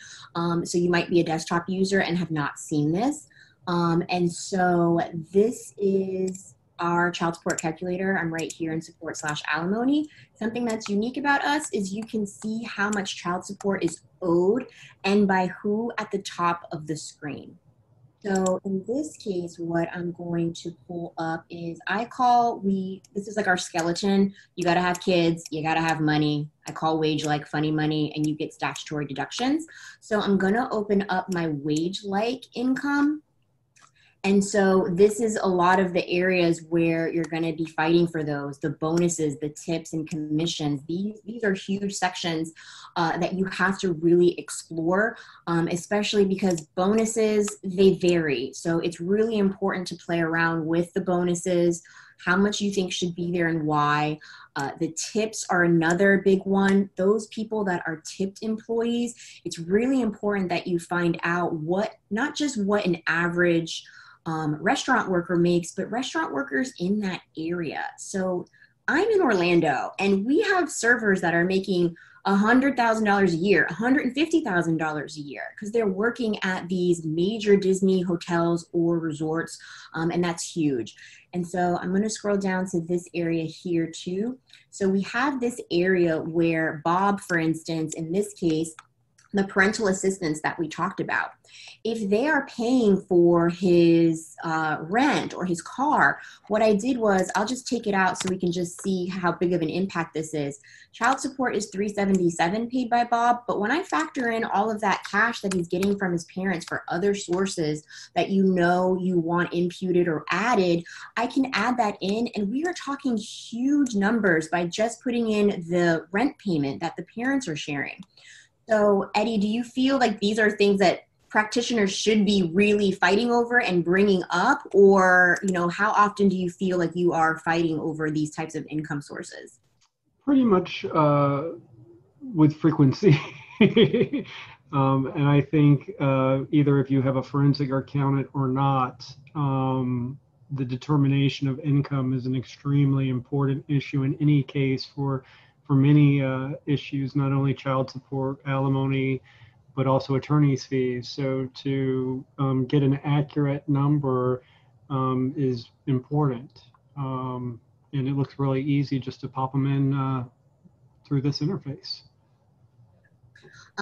So you might be a desktop user and have not seen this. And so this is our child support calculator. I'm right here in support/alimony. Something that's unique about us is you can see how much child support is owed and by who at the top of the screen. So in this case, what I'm going to pull up is this is like our skeleton. You got to have kids, you got to have money. I call wage like funny money, and you get statutory deductions. So I'm going to open up my wage like income. And so this is a lot of the areas where you're going to be fighting for those, the bonuses, the tips and commissions. These are huge sections that you have to really explore, especially because bonuses, they vary. So it's really important to play around with the bonuses, how much you think should be there and why. The tips are another big one. Those people that are tipped employees, it's really important that you find out not just what an average restaurant worker makes, but restaurant workers in that area. So I'm in Orlando and we have servers that are making $100,000 a year, $150,000 a year, because they're working at these major Disney hotels or resorts, and that's huge. And so I'm going to scroll down to this area here too. So we have this area where Bob, for instance, in this case, the parental assistance that we talked about, if they are paying for his rent or his car, what I did was, I'll just take it out so we can just see how big of an impact this is. Child support is $377 paid by Bob, but when I factor in all of that cash that he's getting from his parents for other sources that you want imputed or added, I can add that in, and we are talking huge numbers by just putting in the rent payment that the parents are sharing. So, Eddie, do you feel like these are things that practitioners should be really fighting over and bringing up? Or, how often do you feel like you are fighting over these types of income sources? Pretty much with frequency. And I think either if you have a forensic accountant or not, the determination of income is an extremely important issue in any case for many issues, not only child support, alimony, but also attorney's fees. So to get an accurate number is important. And it looks really easy just to pop them in through this interface.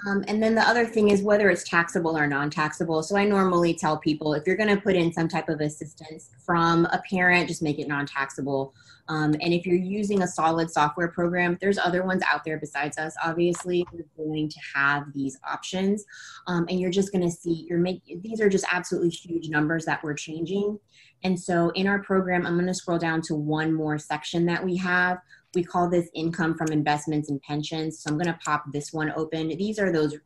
And then the other thing is whether it's taxable or non-taxable. So I normally tell people, if you're going to put in some type of assistance from a parent, just make it non-taxable. And if you're using a solid software program, there's other ones out there besides us, obviously, who are going to have these options. And you're just going to see, these are just absolutely huge numbers that we're changing. And so in our program, I'm going to scroll down to one more section that we have. We call this income from investments and pensions. So I'm going to pop this one open. These are those,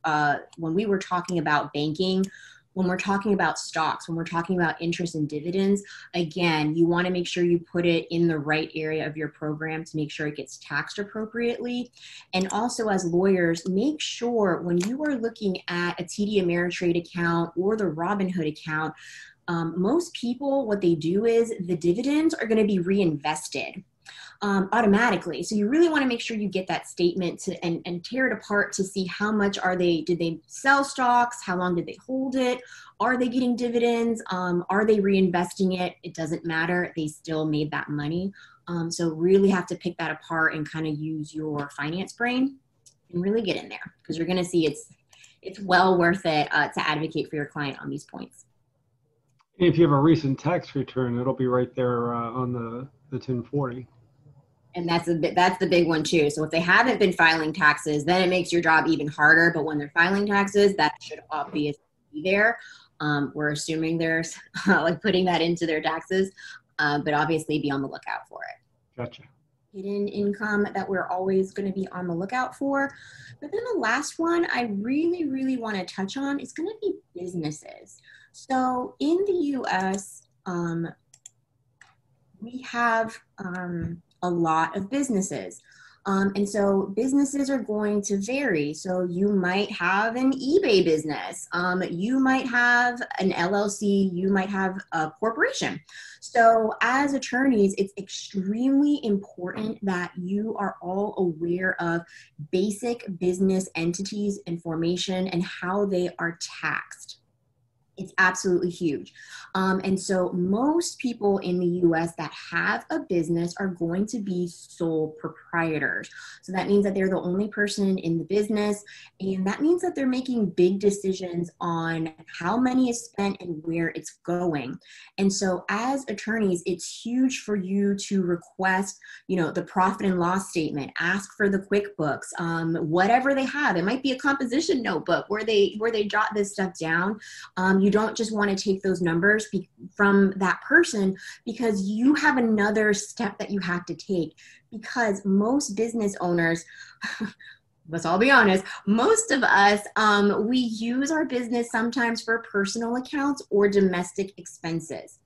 when we were talking about banking, when we're talking about stocks, when we're talking about interest and dividends, again, you want to make sure you put it in the right area of your program to make sure it gets taxed appropriately. And also as lawyers, make sure when you are looking at a TD Ameritrade account or the Robinhood account, most people, what they do is the dividends are going to be reinvested automatically. So you really want to make sure you get that statement and tear it apart to see how much did they sell stocks? How long did they hold it? Are they getting dividends? Are they reinvesting it? It doesn't matter. They still made that money. So really have to pick that apart and kind of use your finance brain and really get in there, because you're going to see it's well worth it to advocate for your client on these points. If you have a recent tax return, it'll be right there on the 1040. And that's the big one too. So if they haven't been filing taxes, then it makes your job even harder. But when they're filing taxes, that should obviously be there. We're assuming there's like putting that into their taxes, but obviously be on the lookout for it. Gotcha. Hidden income that we're always going to be on the lookout for. But then the last one I really, really want to touch on is going to be businesses. So in the US, we have a lot of businesses. And so businesses are going to vary. So you might have an eBay business. You might have an LLC. You might have a corporation. So as attorneys, it's extremely important that you are all aware of basic business entities and formation and how they are taxed. It's absolutely huge. And so most people in the US that have a business are going to be sole proprietors. So that means that they're the only person in the business. And that means that they're making big decisions on how money is spent and where it's going. And so as attorneys, it's huge for you to request, the profit and loss statement, ask for the QuickBooks, whatever they have. It might be a composition notebook where they jot this stuff down. You don't just want to take those numbers from that person, because you have another step that you have to take, because most business owners, let's all be honest, most of us, we use our business sometimes for personal accounts or domestic expenses.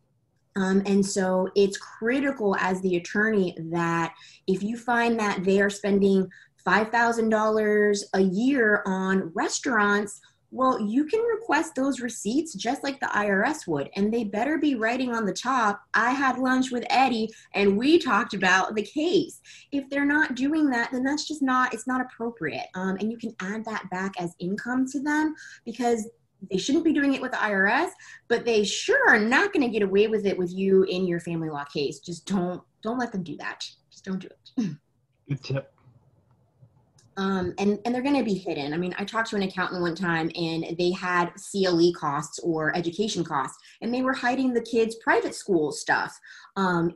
And so it's critical as the attorney that if you find that they are spending $5,000 a year on restaurants, Well, you can request those receipts just like the IRS would, and they better be writing on the top, I had lunch with Eddie and we talked about the case. If they're not doing that, then that's just not, it's not appropriate. And you can add that back as income to them, because they shouldn't be doing it with the IRS, but they sure are not going to get away with it with you in your family law case. Just don't let them do that. Just don't do it. Good tip. And they're going to be hidden. I mean, I talked to an accountant one time and they had CLE costs or education costs, and they were hiding the kids' private school stuff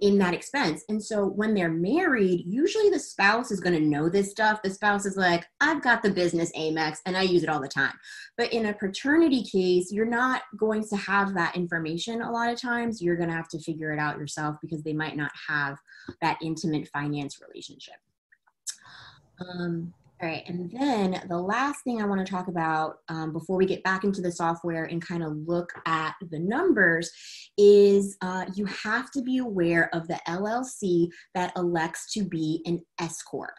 in that expense. And so when they're married, usually the spouse is going to know this stuff. The spouse is like, I've got the business Amex and I use it all the time. But in a paternity case, you're not going to have that information a lot of times. You're going to have to figure it out yourself because they might not have that intimate finance relationship. All right, and then the last thing I want to talk about before we get back into the software and kind of look at the numbers is you have to be aware of the LLC that elects to be an S Corp.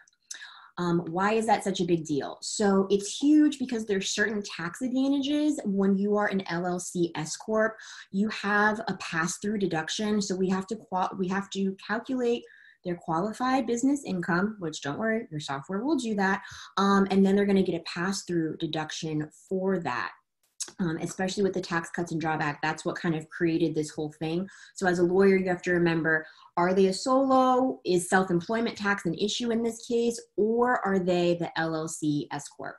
Why is that such a big deal? So it's huge because there's certain tax advantages when you are an LLC S Corp. You have a pass-through deduction, so we have to calculate their qualified business income, which don't worry, your software will do that. And then they're going to get a pass-through deduction for that. Especially with the Tax Cuts and Drawback, that's what kind of created this whole thing. So as a lawyer, you have to remember, are they a solo? Is self-employment tax an issue in this case? Or are they the LLC S Corp?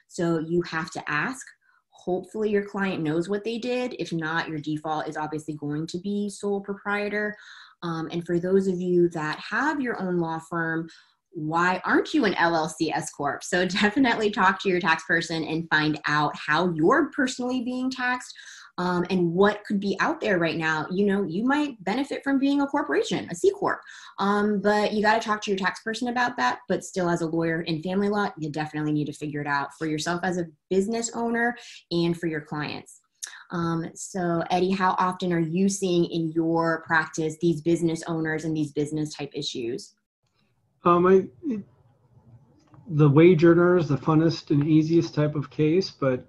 So you have to ask. Hopefully your client knows what they did. If not, your default is obviously going to be sole proprietor. And for those of you that have your own law firm, why aren't you an LLC S Corp? So definitely talk to your tax person and find out how you're personally being taxed and what could be out there right now. You know, you might benefit from being a corporation, a C Corp, but you got to talk to your tax person about that. But still, as a lawyer in family law, you definitely need to figure it out for yourself as a business owner and for your clients. So Eddie, how often are you seeing in your practice these business owners and these business type issues? The wage earner is the funnest and easiest type of case, but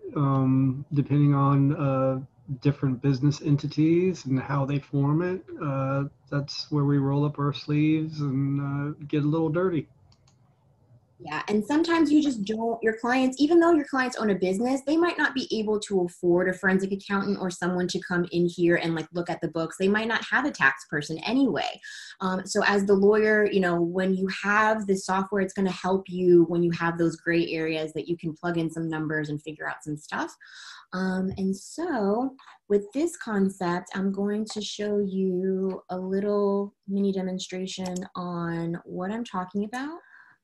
depending on different business entities and how they form it, that's where we roll up our sleeves and get a little dirty. Yeah, and sometimes you just don't, your clients, even though your clients own a business, they might not be able to afford a forensic accountant or someone to come in here and like look at the books. They might not have a tax person anyway. So as the lawyer, you know, when you have the software, it's going to help you when you have those gray areas that you can plug in some numbers and figure out some stuff. And so with this concept, I'm going to show you a little mini demonstration on what I'm talking about.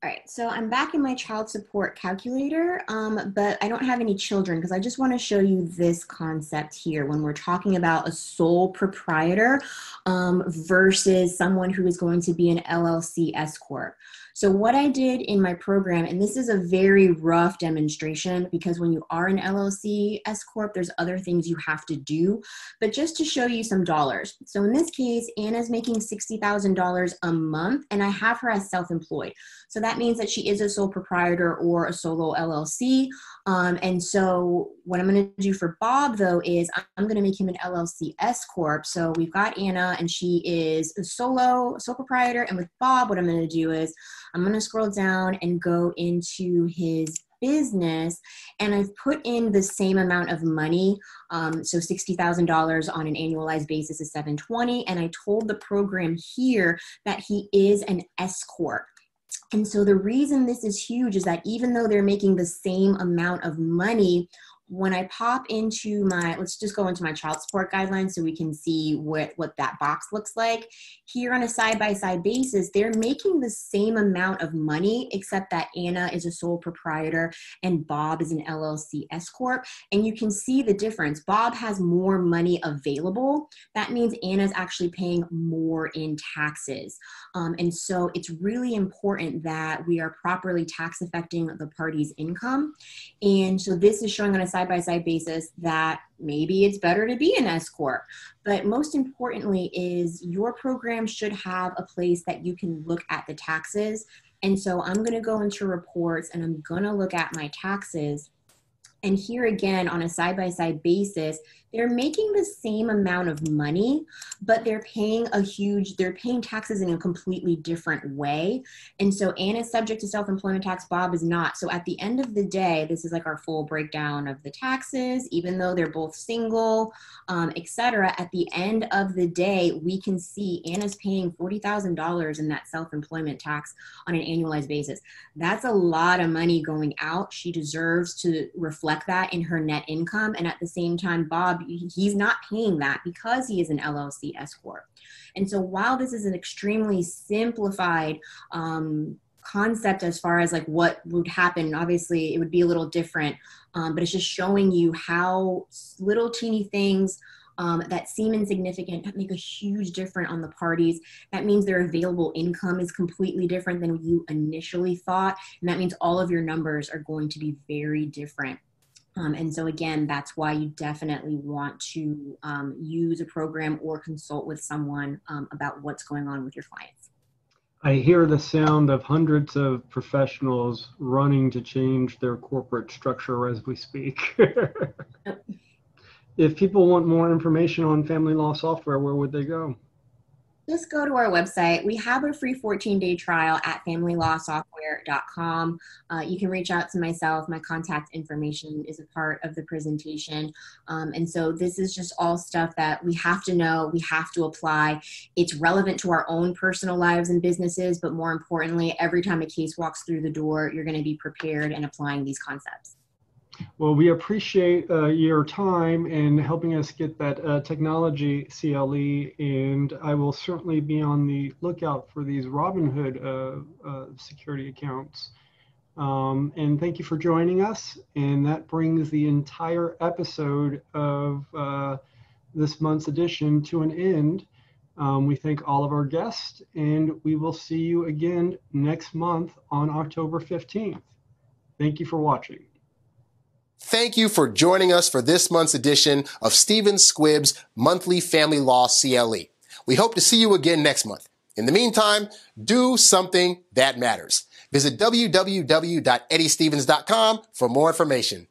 All right, so I'm back in my child support calculator, but I don't have any children because I just want to show you this concept here when we're talking about a sole proprietor versus someone who is going to be an LLC S Corp. So what I did in my program, and this is a very rough demonstration because when you are an LLC S Corp, there's other things you have to do, but just to show you some dollars. So in this case, Anna's making $60,000 a month and I have her as self-employed. So that means that she is a sole proprietor or a solo LLC. And so what I'm going to do for Bob though is I'm going to make him an LLC S Corp. So we've got Anna and she is a sole proprietor. And with Bob, what I'm going to do is I'm going to scroll down and go into his business, and I've put in the same amount of money. So $60,000 on an annualized basis is $720. And I told the program here that he is an S Corp. And so the reason this is huge is that even though they're making the same amount of money, when I pop into my, let's just go into my child support guidelines so we can see what that box looks like. Here on a side-by-side basis, they're making the same amount of money, except that Anna is a sole proprietor and Bob is an LLC S Corp. And you can see the difference. Bob has more money available. That means Anna's actually paying more in taxes. And so it's really important that we are properly tax affecting the party's income. And so this is showing on a side-by-side basis that maybe it's better to be an S Corp. But most importantly is your program should have a place that you can look at the taxes. And so I'm going to go into reports and I'm going to look at my taxes. And here again, on a side-by-side basis, they're making the same amount of money, but they're paying taxes in a completely different way. And so Anne is subject to self-employment tax, Bob is not. So at the end of the day, this is like our full breakdown of the taxes, even though they're both single, et cetera. At the end of the day, we can see Anna's paying $40,000 in that self-employment tax on an annualized basis. That's a lot of money going out. She deserves to reflect that in her net income. And at the same time, Bob, he's not paying that because he is an LLC S Corp. And so while this is an extremely simplified concept as far as like what would happen, obviously it would be a little different, but it's just showing you how little teeny things that seem insignificant make a huge difference on the parties. That means their available income is completely different than you initially thought. And that means all of your numbers are going to be very different. And so again, that's why you definitely want to use a program or consult with someone about what's going on with your clients. I hear the sound of hundreds of professionals running to change their corporate structure as we speak. If people want more information on family law software, where would they go? Just go to our website. We have a free 14-day trial at familylawsoftware.com. You can reach out to myself. My contact information is a part of the presentation. And so this is just all stuff that we have to know, we have to apply. It's relevant to our own personal lives and businesses, but more importantly, every time a case walks through the door, you're going to be prepared and applying these concepts. Well, we appreciate your time in helping us get that technology CLE, and I will certainly be on the lookout for these Robinhood security accounts. And thank you for joining us. And that brings the entire episode of this month's edition to an end. We thank all of our guests, and we will see you again next month on October 15th. Thank you for watching. Thank you for joining us for this month's edition of Stephen Squibb's Monthly Family Law CLE. We hope to see you again next month. In the meantime, do something that matters. Visit www.eddiestevens.com for more information.